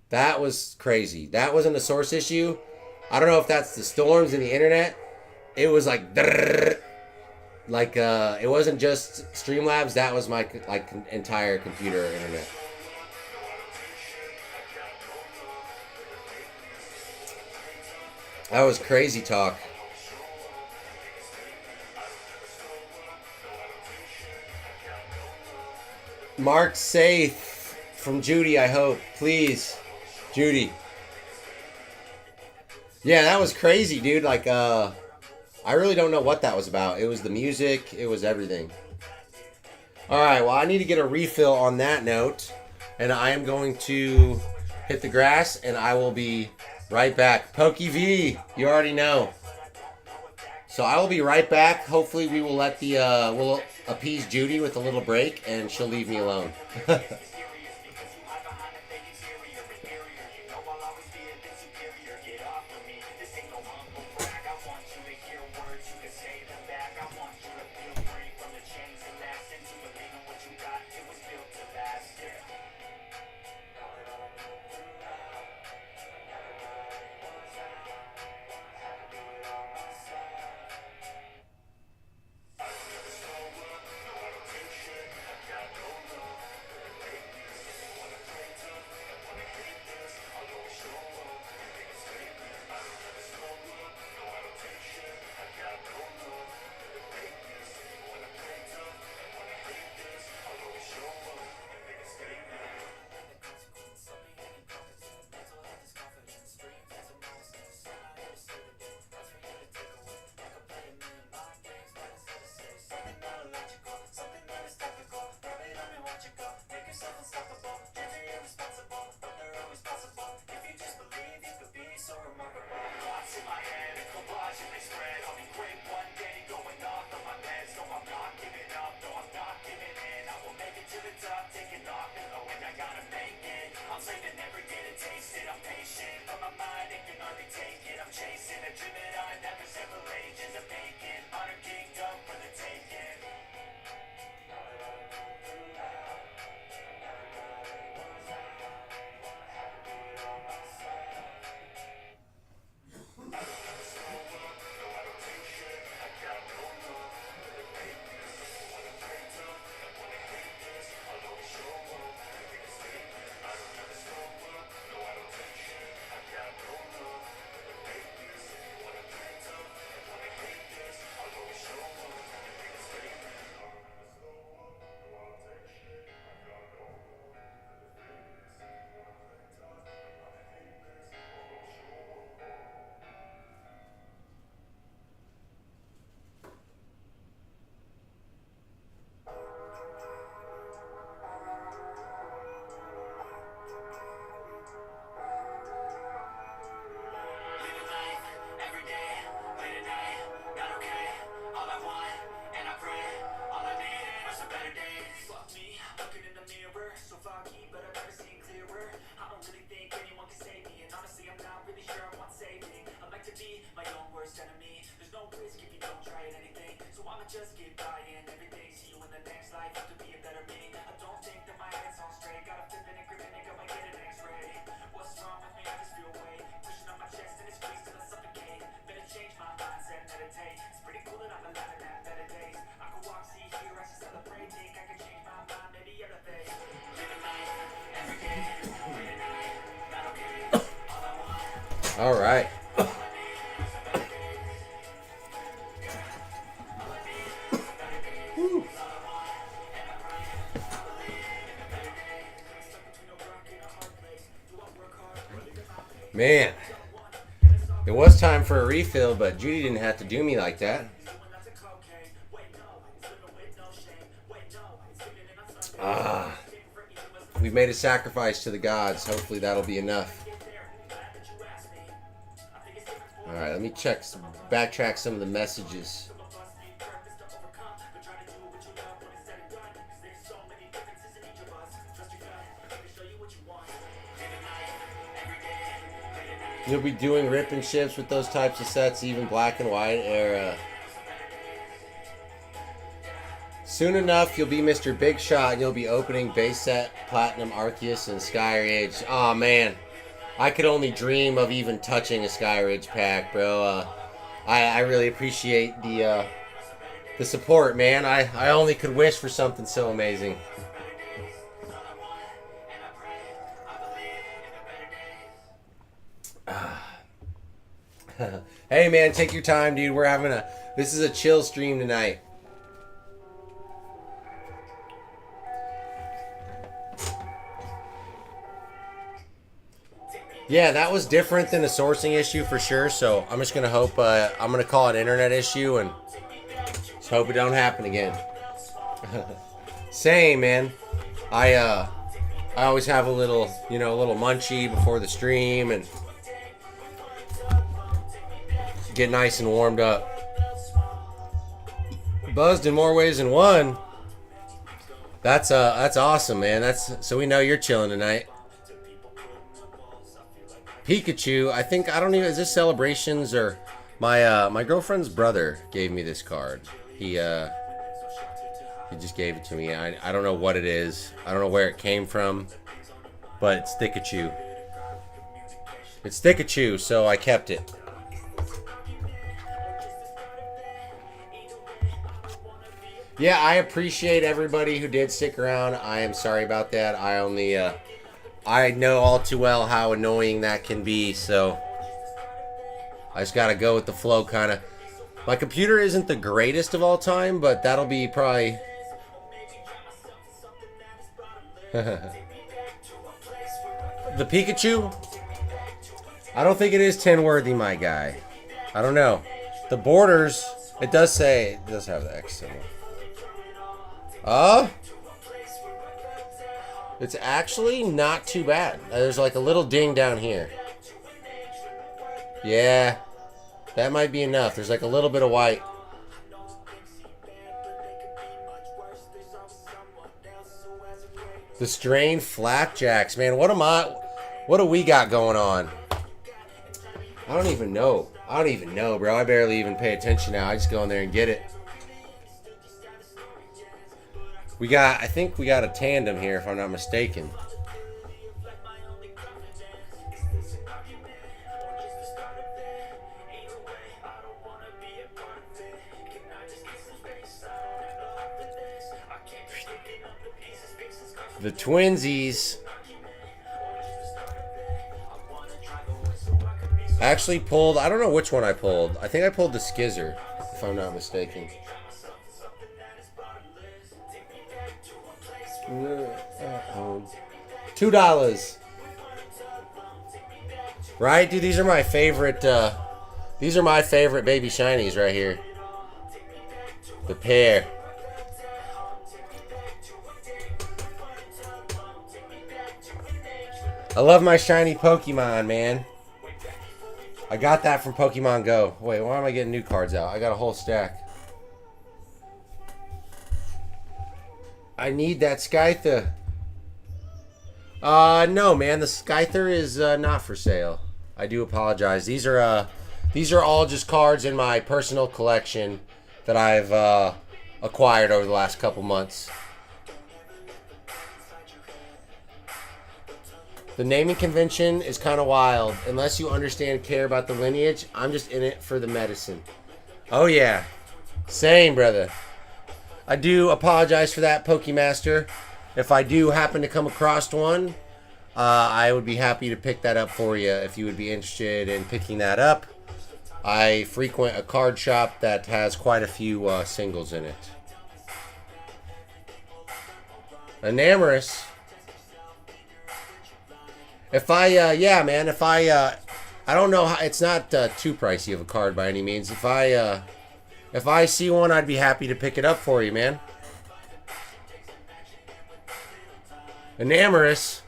That was crazy. That wasn't a source issue. I don't know if that's the storms in the internet. It was like, it wasn't just Streamlabs. That was my entire computer internet. That was crazy talk. Mark safe from Judy, I hope. Please. Judy. Yeah, that was crazy, dude. I really don't know what that was about. It was the music. It was everything. All right, well, I need to get a refill on that note. And I am going to hit the grass, and I will be right back. Pokey V, you already know. So I will be right back. Hopefully we will let we'll appease Judy with a little break, and she'll leave me alone. All right. Man, it was time for a refill, but Judy didn't have to do me like that. We've made a sacrifice to the gods. Hopefully that'll be enough. Alright, let me backtrack some of the messages. You'll be doing rip and ships with those types of sets, even black and white era. Soon enough, you'll be Mr. Big Shot and you'll be opening base set, Platinum Arceus, and Skyridge. Oh man, I could only dream of even touching a Skyridge pack, bro. I really appreciate the support, man. I only could wish for something so amazing. Hey man, take your time, dude. This is a chill stream tonight. Yeah, that was different than a sourcing issue for sure. So I'm just gonna hope. I'm gonna call it an internet issue and just hope it don't happen again. Same, man. I always have a little munchie before the stream and get nice and warmed up. Buzzed in more ways than one. That's awesome, man. So we know you're chilling tonight. Pikachu, I don't even, is this Celebrations or my girlfriend's brother gave me this card. He just gave it to me. I don't know what it is. I don't know where it came from, but it's Pikachu. It's Pikachu, so I kept it. Yeah, I appreciate everybody who did stick around. I am sorry about that. I know all too well how annoying that can be, so I just gotta go with the flow, kind of. My computer isn't the greatest of all time, but that'll be probably... The Pikachu? I don't think it is 10 worthy, my guy. I don't know. The borders, it does have the X symbol. It's actually not too bad. There's like a little ding down here. Yeah. That might be enough. There's like a little bit of white. The strained flapjacks, man. What do we got going on? I don't even know. I don't even know, bro. I barely even pay attention now. I just go in there and get it. I think we got a tandem here, if I'm not mistaken. The twinsies. I actually pulled, I don't know which one I pulled. I think I pulled the Skizzer, if I'm not mistaken. $2. Right, dude, these are my favorite baby shinies right here. The pair. I love my shiny Pokemon, man. I got that from Pokemon Go. Wait, why am I getting new cards out? I got a whole stack. I need that Scyther. No, man. The Scyther is not for sale. I do apologize. These are all just cards in my personal collection that I've acquired over the last couple months. The naming convention is kind of wild. Unless you understand and care about the lineage, I'm just in it for the medicine. Oh, yeah. Same, brother. I do apologize for that, Pokemaster. If I do happen to come across one, I would be happy to pick that up for you if you would be interested in picking that up. I frequent a card shop that has quite a few singles in it. Enamorous. Yeah, man, I don't know how, it's not too pricey of a card by any means. If I see one, I'd be happy to pick it up for you, man. Enamorous.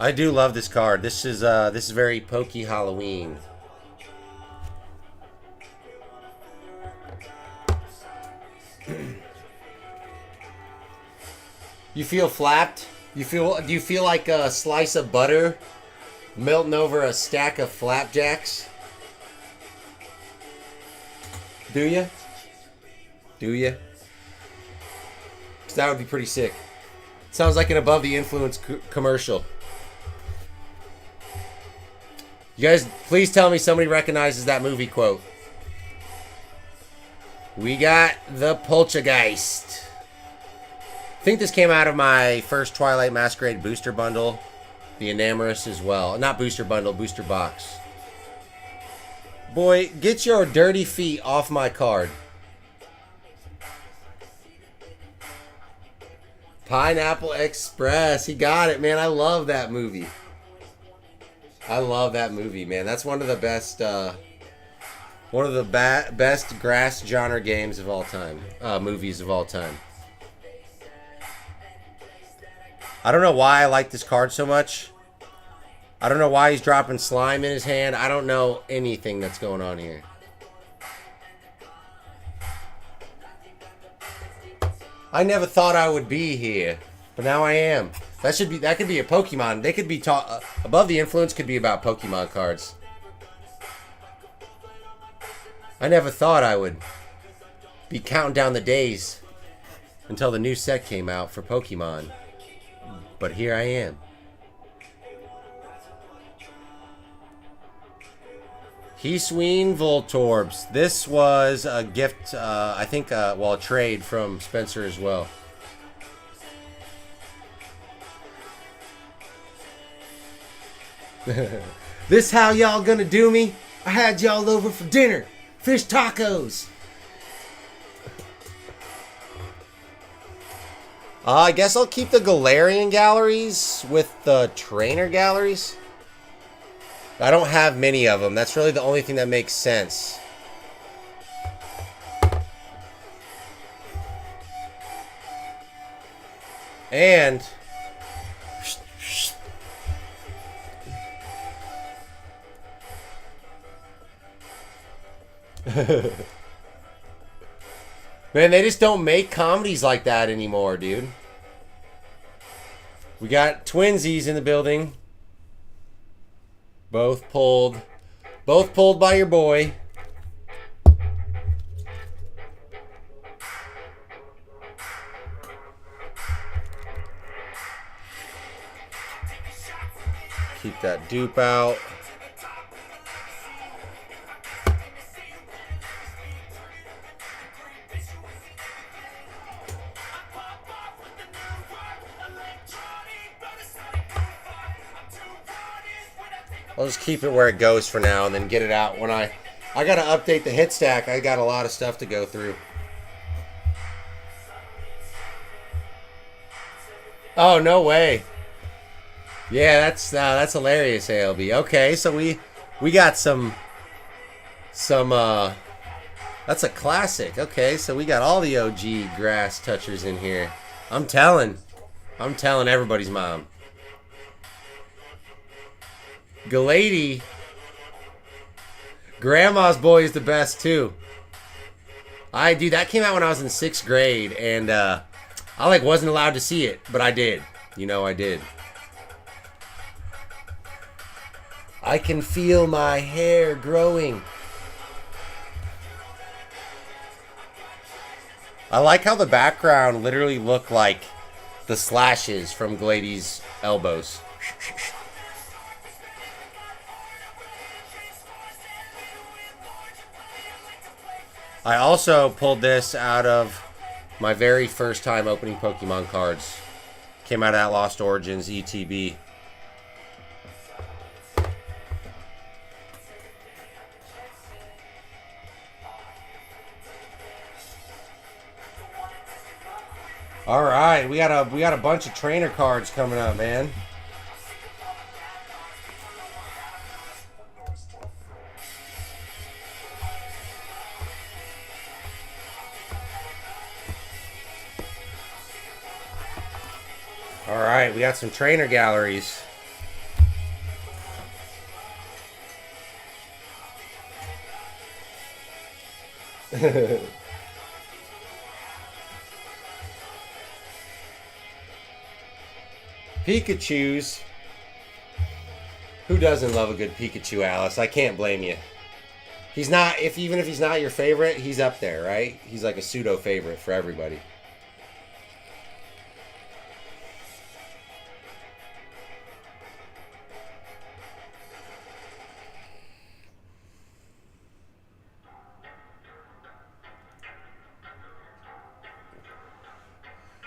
I do love this card. This is very Pokey Halloween. You feel flapped? Do you feel like a slice of butter melting over a stack of flapjacks? Do you? Do you? 'Cause that would be pretty sick. Sounds like an Above the Influence commercial. You guys, please tell me somebody recognizes that movie quote. We got the Poltergeist. I think this came out of my first Twilight Masquerade booster bundle. The Enamorous as well. Not booster bundle, booster box. Boy, get your dirty feet off my card. Pineapple Express. He got it, man. I love that movie. I love that movie, man. That's one of the best best grass genre games of all time. Movies of all time. I don't know why I like this card so much. I don't know why he's dropping slime in his hand. I don't know anything that's going on here. I never thought I would be here, but now I am. That could be a Pokemon. They could be Above the Influence could be about Pokemon cards. I never thought I would be counting down the days until the new set came out for Pokemon. But here I am. Hisuian Voltorbs. This was a gift, I think, a trade from Spencer as well. This how y'all gonna do me? I had y'all over for dinner. Fish tacos. I guess I'll keep the Galarian galleries with the trainer galleries. I don't have many of them. That's really the only thing that makes sense. And Man, they just don't make comedies like that anymore, dude. We got twinsies in the building. Both pulled by your boy. Keep that dupe out. I'll just keep it where it goes for now and then get it out when I got to update the hit stack. I got a lot of stuff to go through. Oh, no way. Yeah, that's hilarious, ALB. Okay, so we got some that's a classic. Okay, so we got all the OG grass touchers in here. I'm telling everybody's mom. Galady, Grandma's Boy is the best too. Dude, that came out when I was in 6th grade, and I wasn't allowed to see it, but I did. You know, I did. I can feel my hair growing. I like how the background literally looked like the slashes from Glady's elbows. I also pulled this out of my very first time opening Pokemon cards. Came out of that Lost Origins ETB. All right, we got a bunch of trainer cards coming up, man. All right, we got some trainer galleries. Pikachus. Who doesn't love a good Pikachu, Alice? I can't blame you. He's not, even if he's not your favorite, he's up there, right? He's like a pseudo favorite for everybody.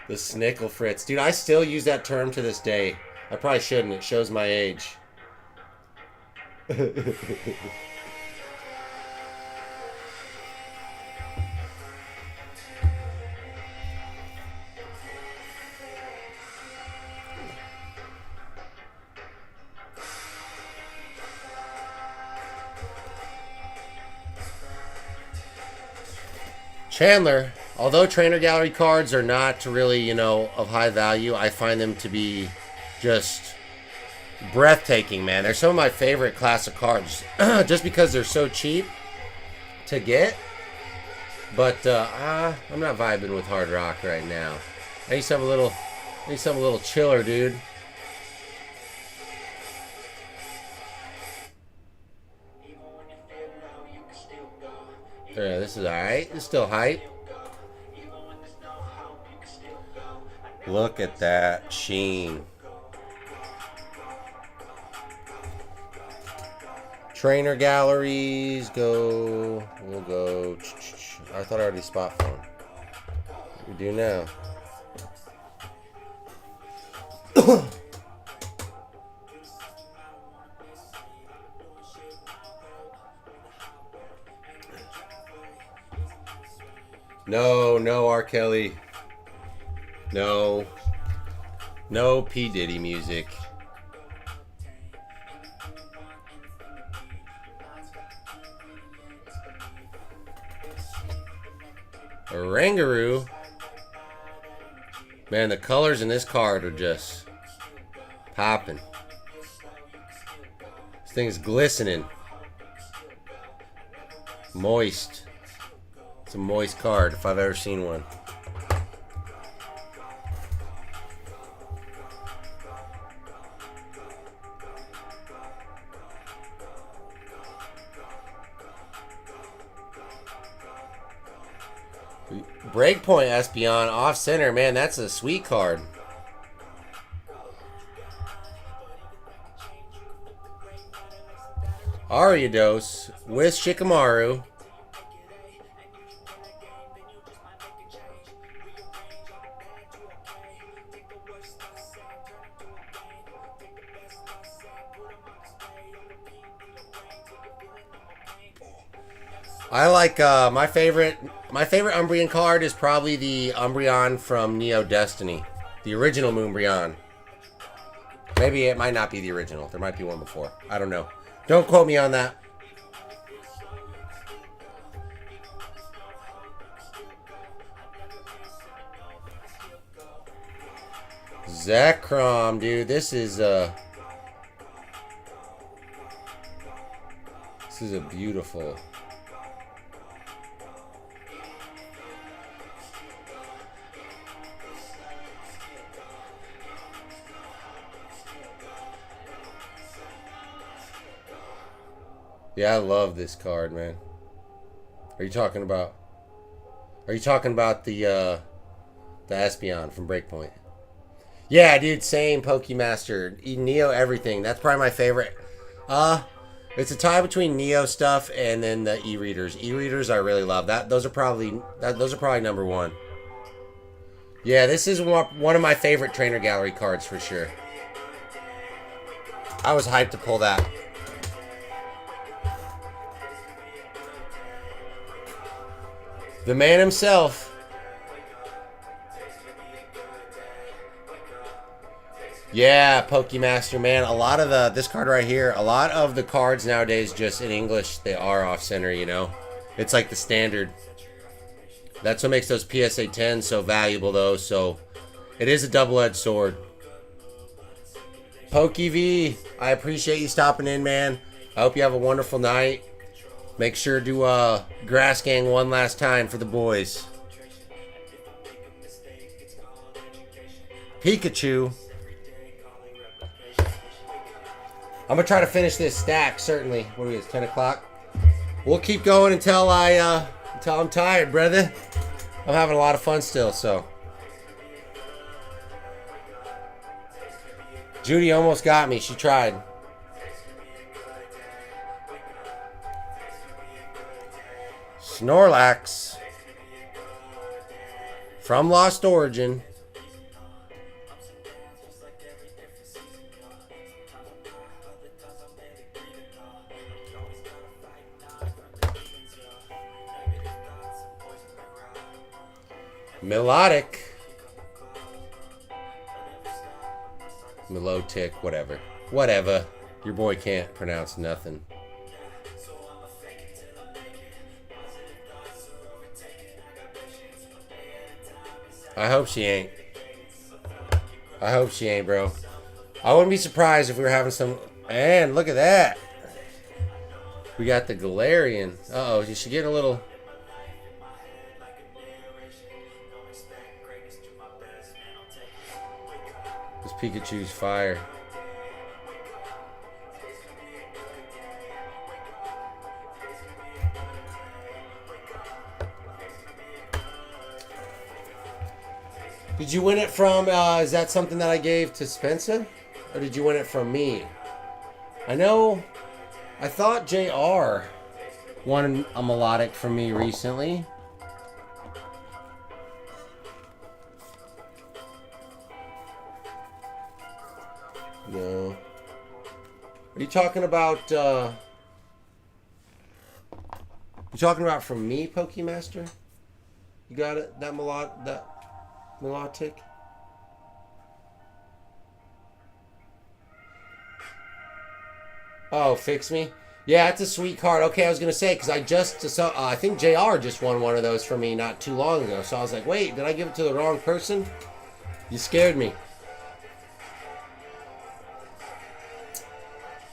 The Snickle Fritz. Dude, I still use that term to this day. I probably shouldn't. It shows my age. Chandler, although trainer gallery cards are not really, of high value, I find them to be just breathtaking, man. They're some of my favorite classic cards just because they're so cheap to get. But I'm not vibing with hard rock right now. I need something a little chiller, dude. Yeah, this is alright. It's still hype. Look at that sheen. Trainer galleries, we'll go. I thought I already spot phone. We do now. No, R. Kelly. No P. Diddy music. Oranguru. Man, the colors in this card are just popping. This thing's glistening. Moist. It's a moist card if I've ever seen one. Breakpoint Espeon off center, man, that's a sweet card. Ariados with Shikamaru. I like my favorite Umbreon card is probably the Umbreon from Neo Destiny, the original Moonbreon. Maybe it might not be the original. There might be one before. I don't know. Don't quote me on that. Zekrom, dude, this is a beautiful. Yeah, I love this card, man. Are you talking about the Espeon from Breakpoint? Yeah, dude, same Pokemaster. Neo everything. That's probably my favorite. It's a tie between Neo stuff and then the E-readers. E-readers I really love. Those are probably number one. Yeah, this is one of my favorite Trainer Gallery cards for sure. I was hyped to pull that. The man himself. Yeah, Pokemaster, man. A lot of this card right here, a lot of the cards nowadays just in English, they are off-center, you know? It's like the standard. That's what makes those PSA 10s so valuable, though. So it is a double-edged sword. PokeV, I appreciate you stopping in, man. I hope you have a wonderful night. Make sure to Grass Gang one last time for the boys. Pikachu. I'm going to try to finish this stack, certainly. What are we, it's 10 o'clock? We'll keep going until I'm tired, brother. I'm having a lot of fun still, so. Judy almost got me. She tried. Snorlax from Lost Origin. Melodic. Milotic, whatever. Whatever. Your boy can't pronounce nothing. I hope she ain't. I hope she ain't, bro. I wouldn't be surprised if we were having some... And look at that. We got the Galarian. Uh-oh, is she getting a little... This Pikachu's fire. Did you win it from, is that something that I gave to Spencer? Or did you win it from me? I thought JR won a melodic from me recently. No. Are you talking about, you talking about from me, Pokemaster? You got it? That melodic? Oh, Fix Me? Yeah, it's a sweet card. Okay, I was going to say, because I just saw, I think JR just won one of those for me not too long ago. So I was like, wait, did I give it to the wrong person? You scared me.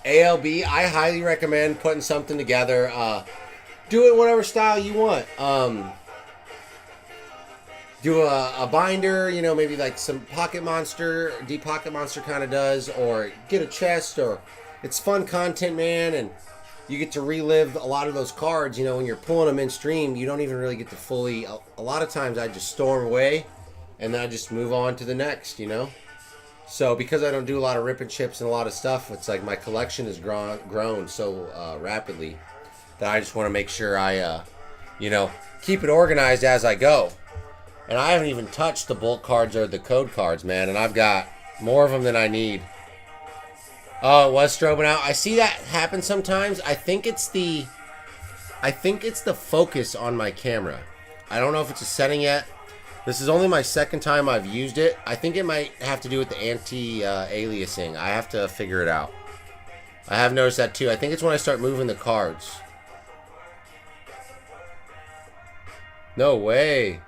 ALB, I highly recommend putting something together. do it whatever style you want. Do a binder, you know, maybe like some Pocket Monster, Deep Pocket Monster kind of does, or get a chest, or it's fun content, man, and you get to relive a lot of those cards. You know, when you're pulling them in stream, you don't even really get to fully, a lot of times I just storm away, and then I just move on to the next, you know? So because I don't do a lot of rip and chips and a lot of stuff, it's like my collection has grown so rapidly that I just want to make sure I, you know, keep it organized as I go. And I haven't even touched the bulk cards or the code cards, man. And I've got more of them than I need. Oh, it was strobing out. I see that happen sometimes. I think it's the focus on my camera. I don't know if it's a setting yet. This is only my second time I've used it. I think it might have to do with the anti-aliasing. I have to figure it out. I have noticed that too. I think it's when I start moving the cards. No way.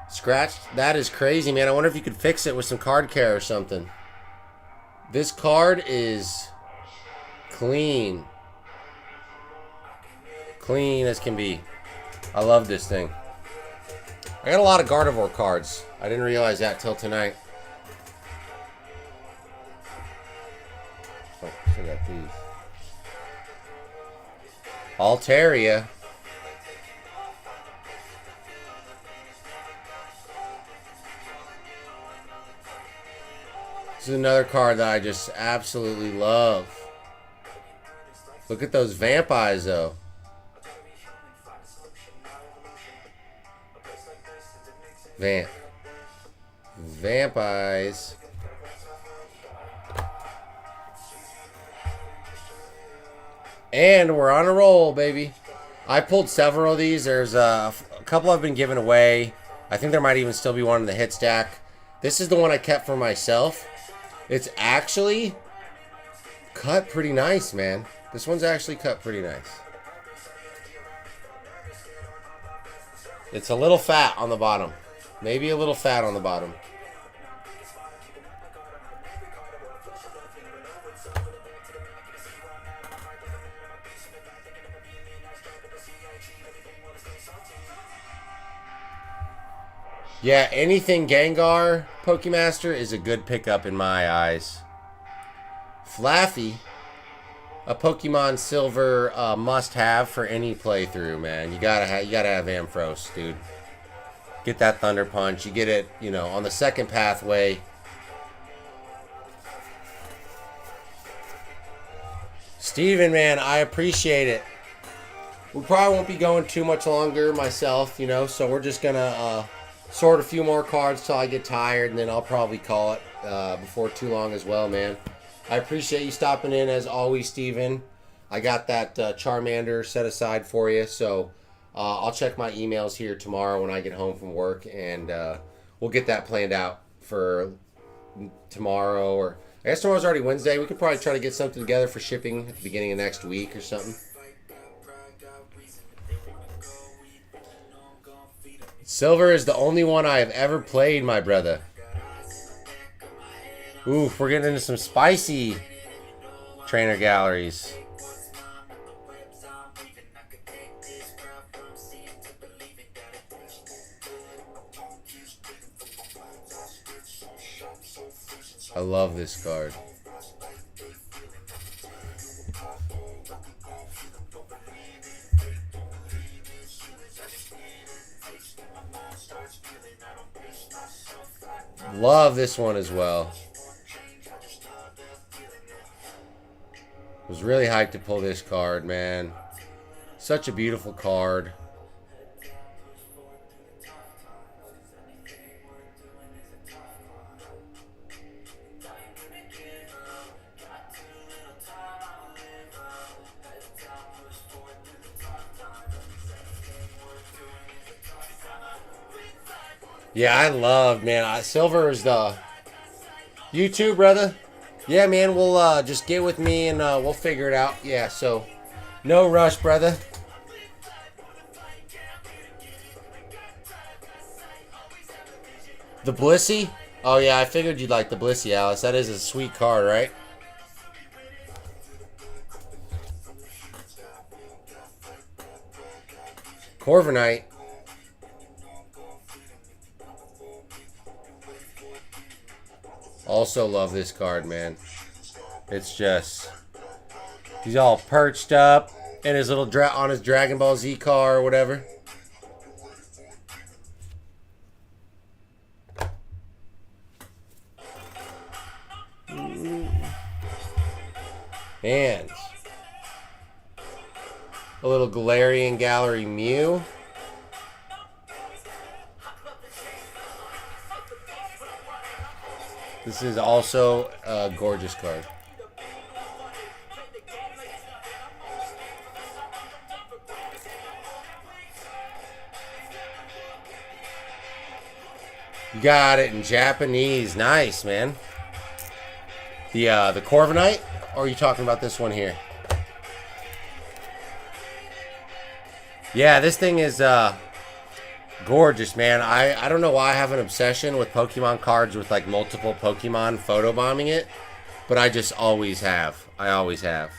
Scratched? That is crazy, man. I wonder if you could fix it with some card care or something. This card is clean. Clean as can be. I love this thing. I got a lot of Gardevoir cards. I didn't realize that till tonight. Oh, still got these. Altaria. This is another card that I just absolutely love. Look at those vamp eyes, though. Vamp eyes. And we're on a roll, baby. I pulled several of these. There's a couple I've been giving away. I think there might even still be one in the hit stack. This is the one I kept for myself. It's actually cut pretty nice, man. This one's actually cut pretty nice. It's a little fat on the bottom. Maybe a little fat on the bottom. Yeah, anything Gengar Pokemaster is a good pickup in my eyes. Flaffy, a Pokemon Silver must-have for any playthrough, man. You gotta have Ampharos, dude. Get that Thunder Punch. You get it, you know, on the second pathway. Steven, man, I appreciate it. We probably won't be going too much longer myself, you know, so we're just gonna sort a few more cards till I get tired, and then I'll probably call it before too long as well, man. I appreciate you stopping in as always, Steven. I got that Charmander set aside for you, so I'll check my emails here tomorrow when I get home from work, and we'll get that planned out for tomorrow, or I guess tomorrow's already Wednesday. We could probably try to get something together for shipping at the beginning of next week or something. Silver is the only one I have ever played, my brother. Oof, we're getting into some spicy trainer galleries. I love this card. Love this one as well. Was really hyped to pull this card, man. Such a beautiful card. Yeah, I love, man. Silver is the... You too, brother? Yeah, man, we'll just get with me and we'll figure it out. Yeah, so no rush, brother. The Blissey? Oh, yeah, I figured you'd like the Blissey, Alice. That is a sweet card, right? Corviknight. Also love this card, man. It's just... He's all perched up in his little on his Dragon Ball Z car or whatever. And a little Galarian Gallery Mew. This is also a gorgeous card. You got it in Japanese. Nice, man. The Corviknight? Or are you talking about this one here? Yeah, this thing is gorgeous, man. I don't know why I have an obsession with Pokemon cards with like multiple Pokemon photobombing it, but I just always have. I always have.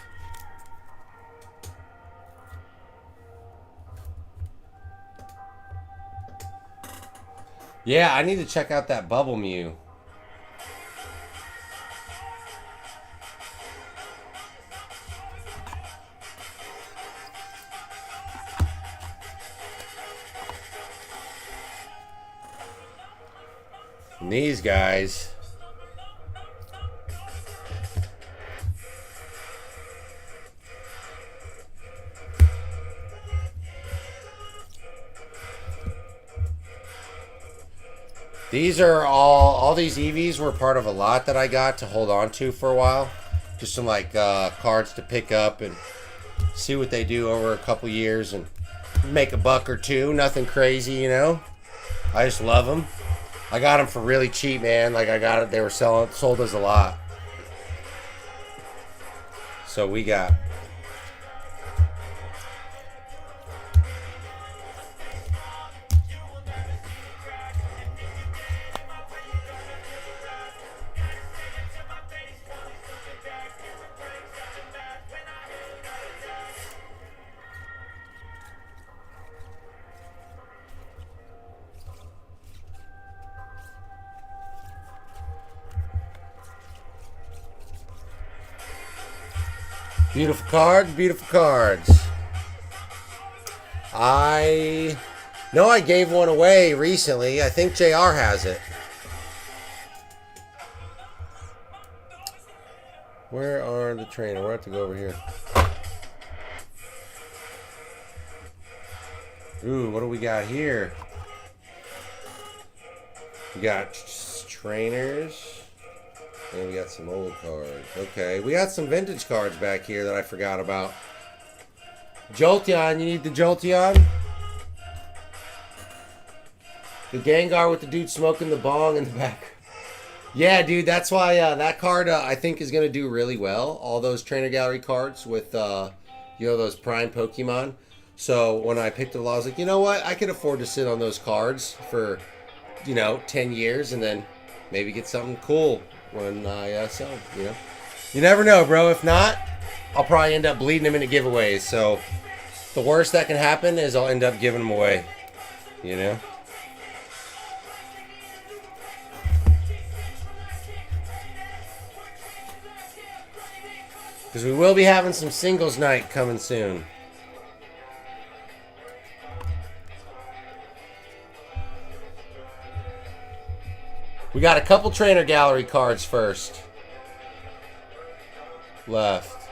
Yeah, I need to check out that Bubble Mew. And these guys. These are all these EVs were part of a lot that I got to hold on to for a while. Just some like cards to pick up and see what they do over a couple years and make a buck or two. Nothing crazy, you know. I just love them. I got them for really cheap, man. Like I got it, they were sold as a lot. So we got beautiful cards, beautiful cards. I know I gave one away recently. I think JR has it. Where are the trainer? We'll have to go over here. Ooh, what do we got here? We got trainers. And we got some old cards. Okay, we got some vintage cards back here that I forgot about. Jolteon, you need the Jolteon? The Gengar with the dude smoking the bong in the back. Yeah, dude, that's why that card I think is going to do really well. All those Trainer Gallery cards with, you know, those Prime Pokemon. So when I picked it up, I was like, you know what? I could afford to sit on those cards for, you know, 10 years and then maybe get something cool when I sell them, you know. You never know, bro. If not, I'll probably end up bleeding them into giveaways. So the worst that can happen is I'll end up giving them away, you know. Because we will be having some singles night coming soon. We got a couple Trainer Gallery cards first. Left.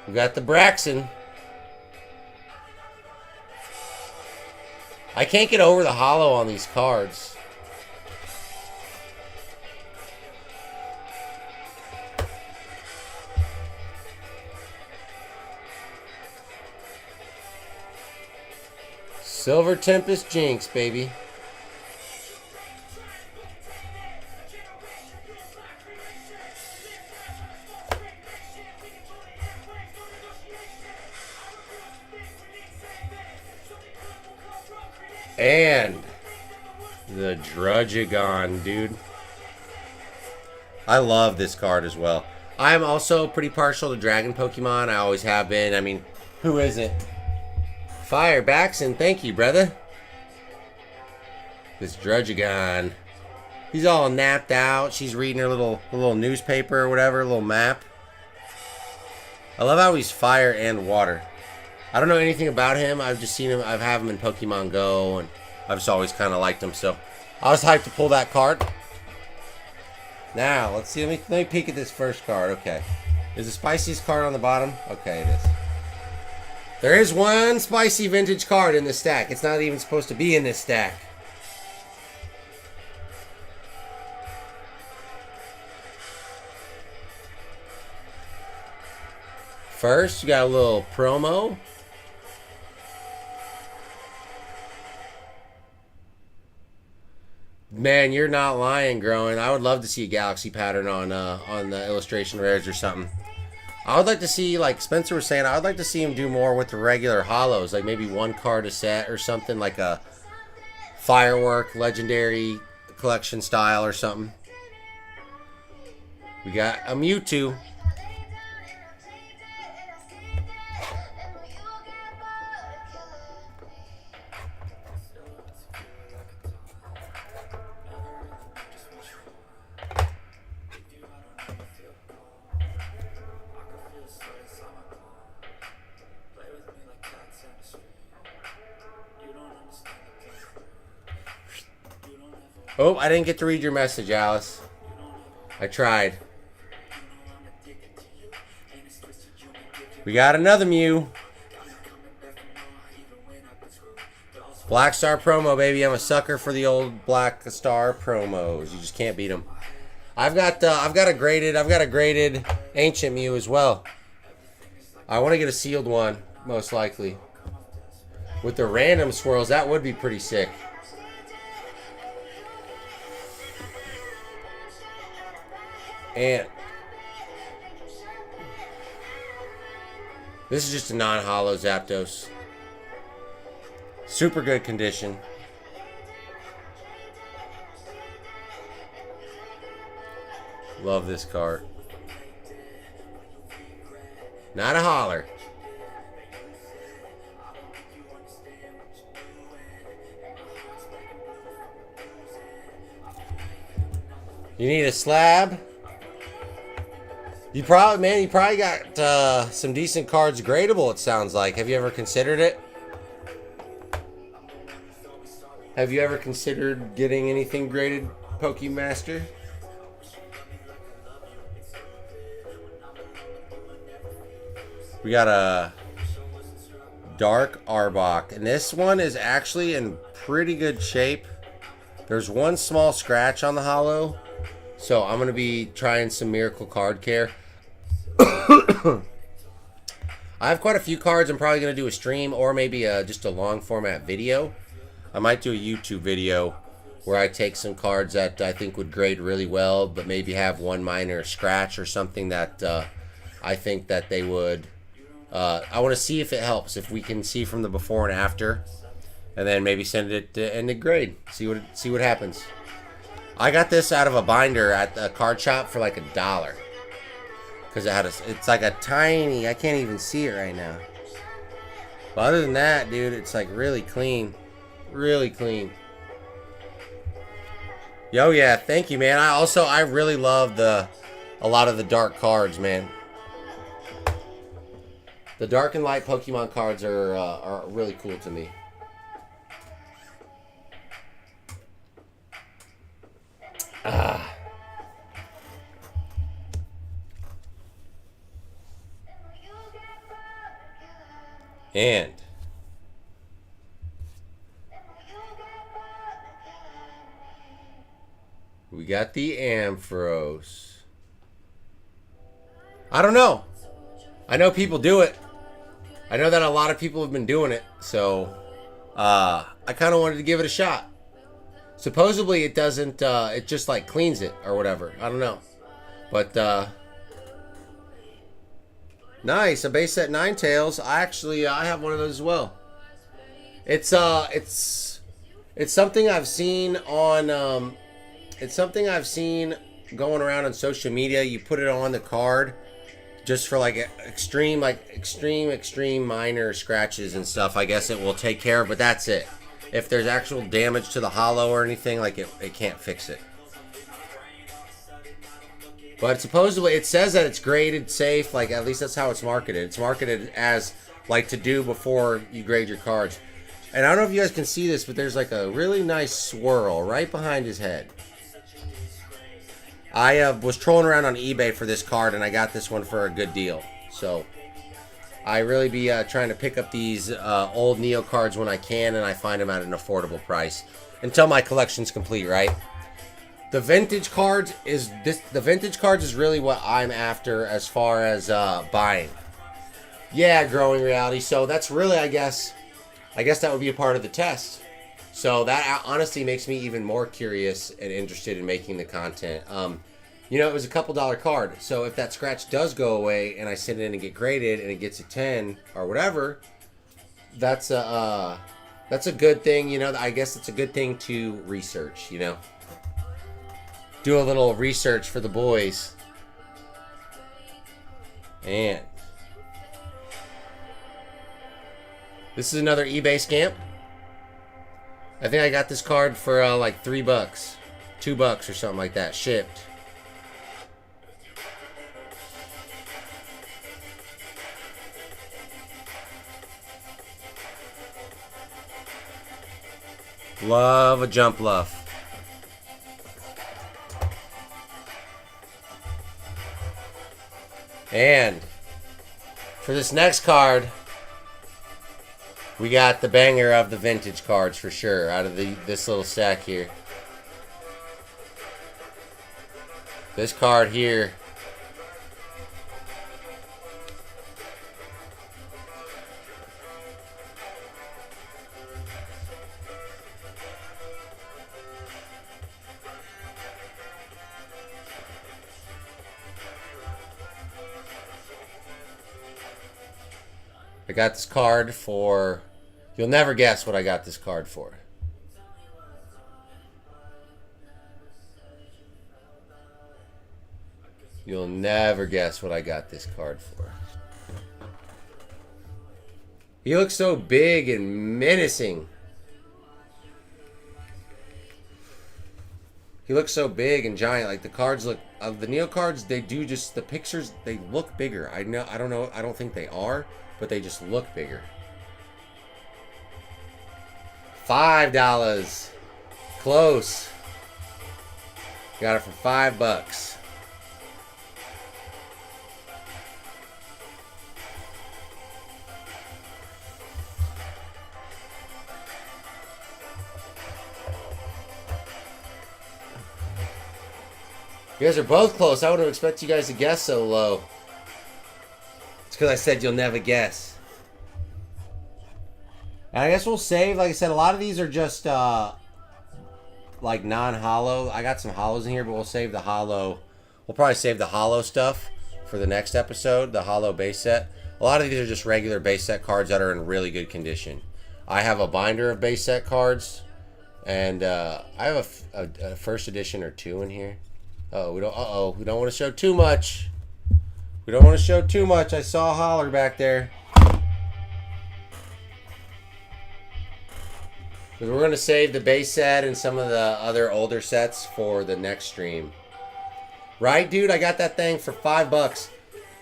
We got the Braxton. I can't get over the holo on these cards. Silver Tempest Jinx, baby. And the Druddigon, dude. I love this card as well. I'm also pretty partial to Dragon Pokemon. I always have been. I mean, who isn't? Fire Baxton, thank you, brother. This Drudgegon. He's all napped out. She's reading her little newspaper or whatever, little map. I love how he's fire and water. I don't know anything about him. I've just seen him. I've had him in Pokemon Go, and I've just always kind of liked him. So I was hyped to pull that card. Now, let's see. Let me peek at this first card. Okay. Is the spiciest card on the bottom? Okay, it is. There is one spicy vintage card in this stack. It's not even supposed to be in this stack. First, you got a little promo. Man, you're not lying, Growing. I would love to see a galaxy pattern on the illustration rares or something. I would like to see, like Spencer was saying, I would like to see him do more with the regular holos, like maybe one card a set or something, like a firework legendary collection style or something. We got a Mewtwo. Oh, I didn't get to read your message, Alice. I tried. We got another Mew. Black Star promo, baby. I'm a sucker for the old Black Star promos. You just can't beat them. I've got a graded Ancient Mew as well. I want to get a sealed one, most likely. With the random swirls, that would be pretty sick. And this is just a non-holo Zapdos. Super good condition. Love this card. Not a holler. You need a slab. You probably got some decent cards gradable, it sounds like. Have you ever considered it? Have you ever considered getting anything graded, Pokemaster? We got a Dark Arbok, and this one is actually in pretty good shape. There's one small scratch on the holo, so I'm going to be trying some Miracle Card Care. I have quite a few cards. I'm probably going to do a stream or maybe just a long format video. I might do a YouTube video where I take some cards that I think would grade really well, but maybe have one minor scratch or something that I think that they would. I want to see if it helps, if we can see from the before and after, and then maybe send it into grade. See what happens. I got this out of a binder at the card shop for like $1 because it had it's like a tiny. I can't even see it right now. But other than that, dude, it's like really clean, really clean. Yo, yeah, thank you, man. I really love a lot of the dark cards, man. The dark and light Pokemon cards are really cool to me. And we got the Ampharos. I don't know. I know people do it. I know that a lot of people have been doing it, so I kind of wanted to give it a shot. Supposedly it doesn't, it just like cleans it or whatever. I don't know. But, nice, a base set Ninetales. I have one of those as well. It's something I've seen on, it's something I've seen going around on social media. You put it on the card just for like extreme minor scratches and stuff. I guess it will take care of, but that's it. If there's actual damage to the hollow or anything, like it can't fix it. But supposedly it says that it's graded safe. Like, at least that's how it's marketed. It's marketed as like to do before you grade your cards. And I don't know if you guys can see this, but there's like a really nice swirl right behind his head. I was trolling around on eBay for this card, and I got this one for a good deal. So I really be trying to pick up these old Neo cards when I can, and I find them at an affordable price until my collection's complete, right? The vintage cards is really what I'm after as far as buying. Yeah, growing reality. So that's really, I guess that would be a part of the test. So that honestly makes me even more curious and interested in making the content. You know, it was a couple $1 card. So if that scratch does go away and I send it in and get graded and it gets a 10 or whatever, that's a good thing. You know, I guess it's a good thing to research, you know. Do a little research for the boys. And this is another eBay scam. I think I got this card for like $3, $2 or something like that, shipped. Love a jump bluff. And for this next card, we got the banger of the vintage cards for sure out of this little stack here. This card here. I got this card for... You'll never guess what I got this card for. You'll never guess what I got this card for. He looks so big and menacing. He looks so big and giant. Like the cards look... the Neo cards, they do just... The pictures, they look bigger. I don't know. I don't think they are. But they just look bigger. $5. Close. Got it for $5. You guys are both close. I wouldn't expect you guys to guess so low. It's because I said you'll never guess. And I guess we'll save. Like I said, a lot of these are just like non-hollow. I got some hollows in here, but we'll save the hollow. We'll probably save the hollow stuff for the next episode, the hollow base set. A lot of these are just regular base set cards that are in really good condition. I have a binder of base set cards, and I have a first edition or two in here. We don't want to show too much. We don't want to show too much. I saw a holler back there. Because we're going to save the base set and some of the other older sets for the next stream. Right, dude? I got that thing for $5.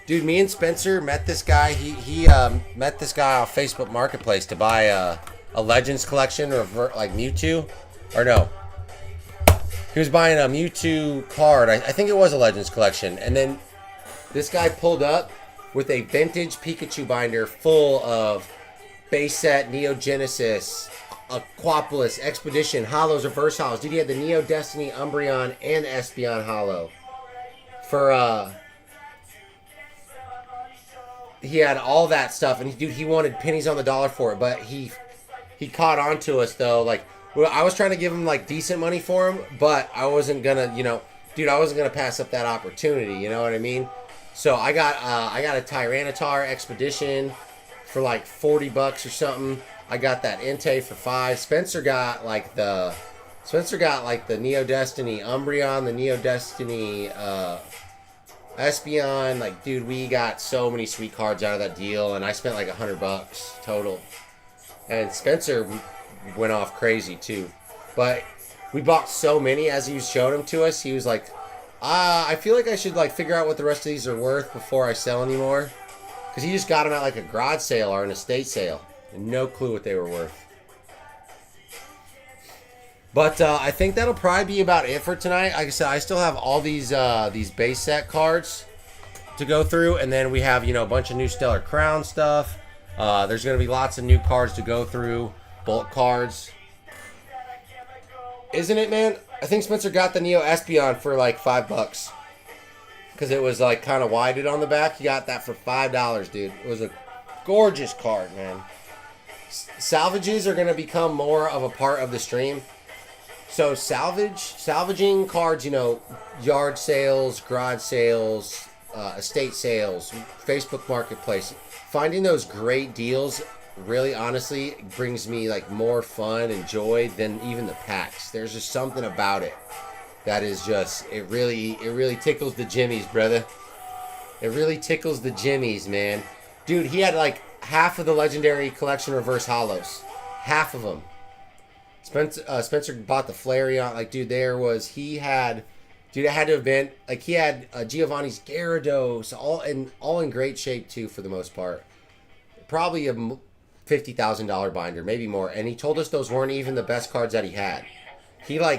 Dude, me and Spencer met this guy. He met this guy off Facebook Marketplace to buy a Legends collection or like Mewtwo. Or no. He was buying a Mewtwo card. I think it was a Legends collection. And then this guy pulled up with a vintage Pikachu binder full of base set, Neo Genesis, Aquapolis, Expedition, Hollows, Reverse Hollows. Dude, he had the Neo Destiny, Umbreon, and Espeon Hollow. He had all that stuff, and dude, he wanted pennies on the dollar for it, but he caught on to us, though. Like, well, I was trying to give him, like, decent money for him, but I wasn't gonna, dude, I wasn't gonna pass up that opportunity, you know what I mean? So I got a Tyranitar Expedition for like $40 or something. I got that Entei for $5. Spencer got like the Neo Destiny Umbreon, the Neo Destiny Espeon, like, dude, we got so many sweet cards out of that deal, and I spent like $100 total. And Spencer went off crazy too. But we bought so many as he showed them to us. He was like, I feel like I should like figure out what the rest of these are worth before I sell anymore. Because he just got them at like a garage sale or an estate sale. And no clue what they were worth. But I think that'll probably be about it for tonight. Like I said, I still have all these base set cards to go through. And then we have, you know, a bunch of new Stellar Crown stuff. There's going to be lots of new cards to go through. Bulk cards. Isn't it, man? I think Spencer got the Neo Espeon for like $5. Because it was like kind of wided on the back. He got that for $5, dude. It was a gorgeous card, man. Salvages are going to become more of a part of the stream. So salvaging cards, you know, yard sales, garage sales, estate sales, Facebook Marketplace. Finding those great deals really honestly brings me like more fun and joy than even the packs. There's just something about it that is just, it really tickles the jimmies, brother. It really tickles the jimmies, man. Dude, he had like half of the Legendary Collection reverse hollows. Half of them. Spencer bought the Flareon. Like, dude, it had to have been, like, he had Giovanni's Gyarados, all in great shape too for the most part. Probably a $50,000 binder, maybe more. And he told us those weren't even the best cards that he had. He got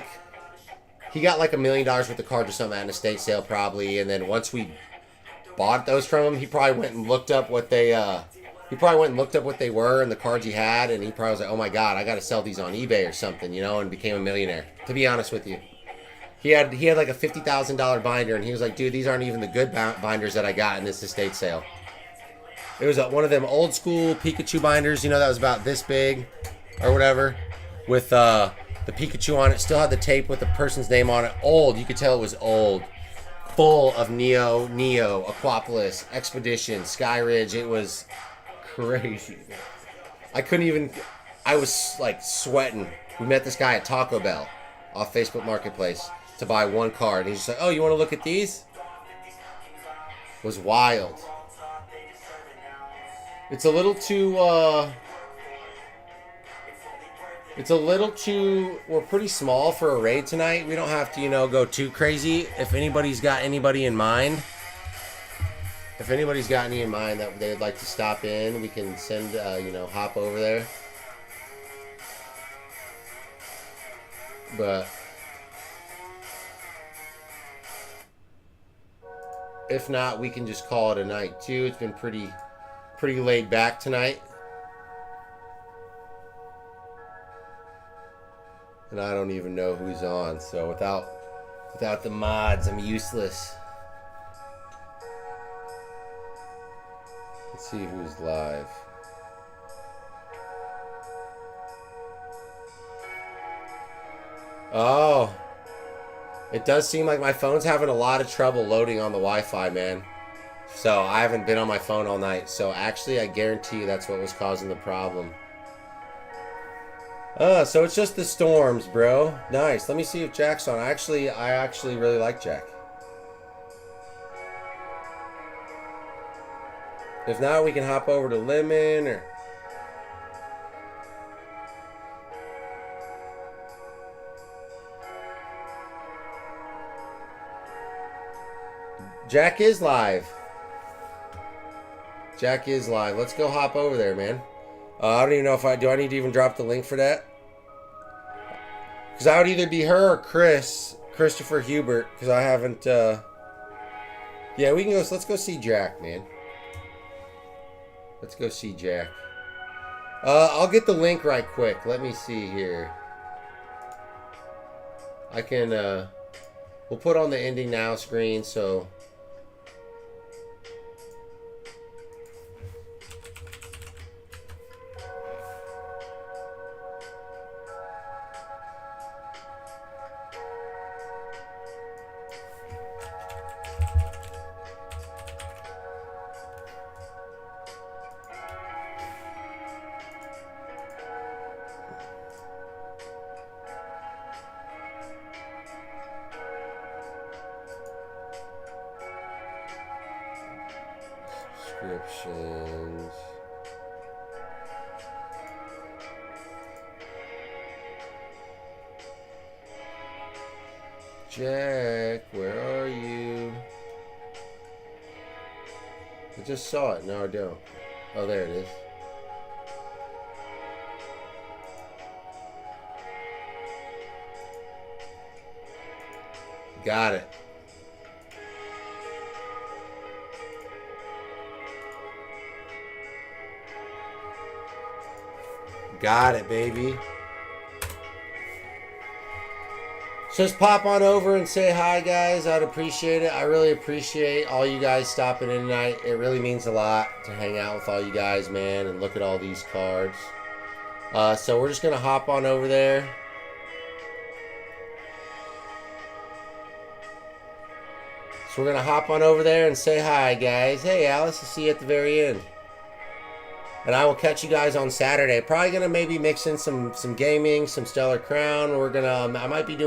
like $1 million worth of cards or something at an estate sale probably. And then once we bought those from him, he probably went and looked up what they were and the cards he had. And he probably was like, oh my God, I got to sell these on eBay or something, you know, and became a millionaire. To be honest with you. He had like a $50,000 binder, and he was like, dude, these aren't even the good binders that I got in this estate sale. It was one of them old school Pikachu binders, you know, that was about this big or whatever, with the Pikachu on it. Still had the tape with the person's name on it. Old, you could tell it was old. Full of Neo, Aquapolis, Expedition, Skyridge. It was crazy. I was like sweating. We met this guy at Taco Bell off Facebook Marketplace to buy one card. And he's just like, oh, you want to look at these? It was wild. It's a little too, we're pretty small for a raid tonight. We don't have to, you know, go too crazy. If anybody's got anybody in mind, that they would like to stop in, we can send, hop over there. But if not, we can just call it a night too. It's been pretty laid back tonight. And I don't even know who's on, so without the mods, I'm useless. Let's see who's live. Oh, it does seem like my phone's having a lot of trouble loading on the Wi-Fi, man. So I haven't been on my phone all night. So actually, I guarantee you that's what was causing the problem. So it's just the storms, bro. Nice. Let me see if Jack's on. I actually really like Jack. If not, we can hop over to Lemon or... Jack is live. Let's go hop over there, man. I don't even know if do I need to even drop the link for that? Because I would either be her or Christopher Hubert, because I haven't, yeah, we can go, let's go see Jack, man. Let's go see Jack. I'll get the link right quick. Let me see here. I can, we'll put on the ending now screen, so... Descriptions. Jack, where are you? I just saw it. No, I don't. Oh, there it is. Got it. Got it, baby. So just pop on over and say hi, guys. I'd appreciate it. I really appreciate all you guys stopping in tonight. It really means a lot to hang out with all you guys, man, and look at all these cards. So we're just going to hop on over there. So we're going to hop on over there and say hi, guys. Hey, Alice, I'll see you at the very end. And I will catch you guys on Saturday. Probably going to maybe mix in some gaming, some Stellar Crown. I might be doing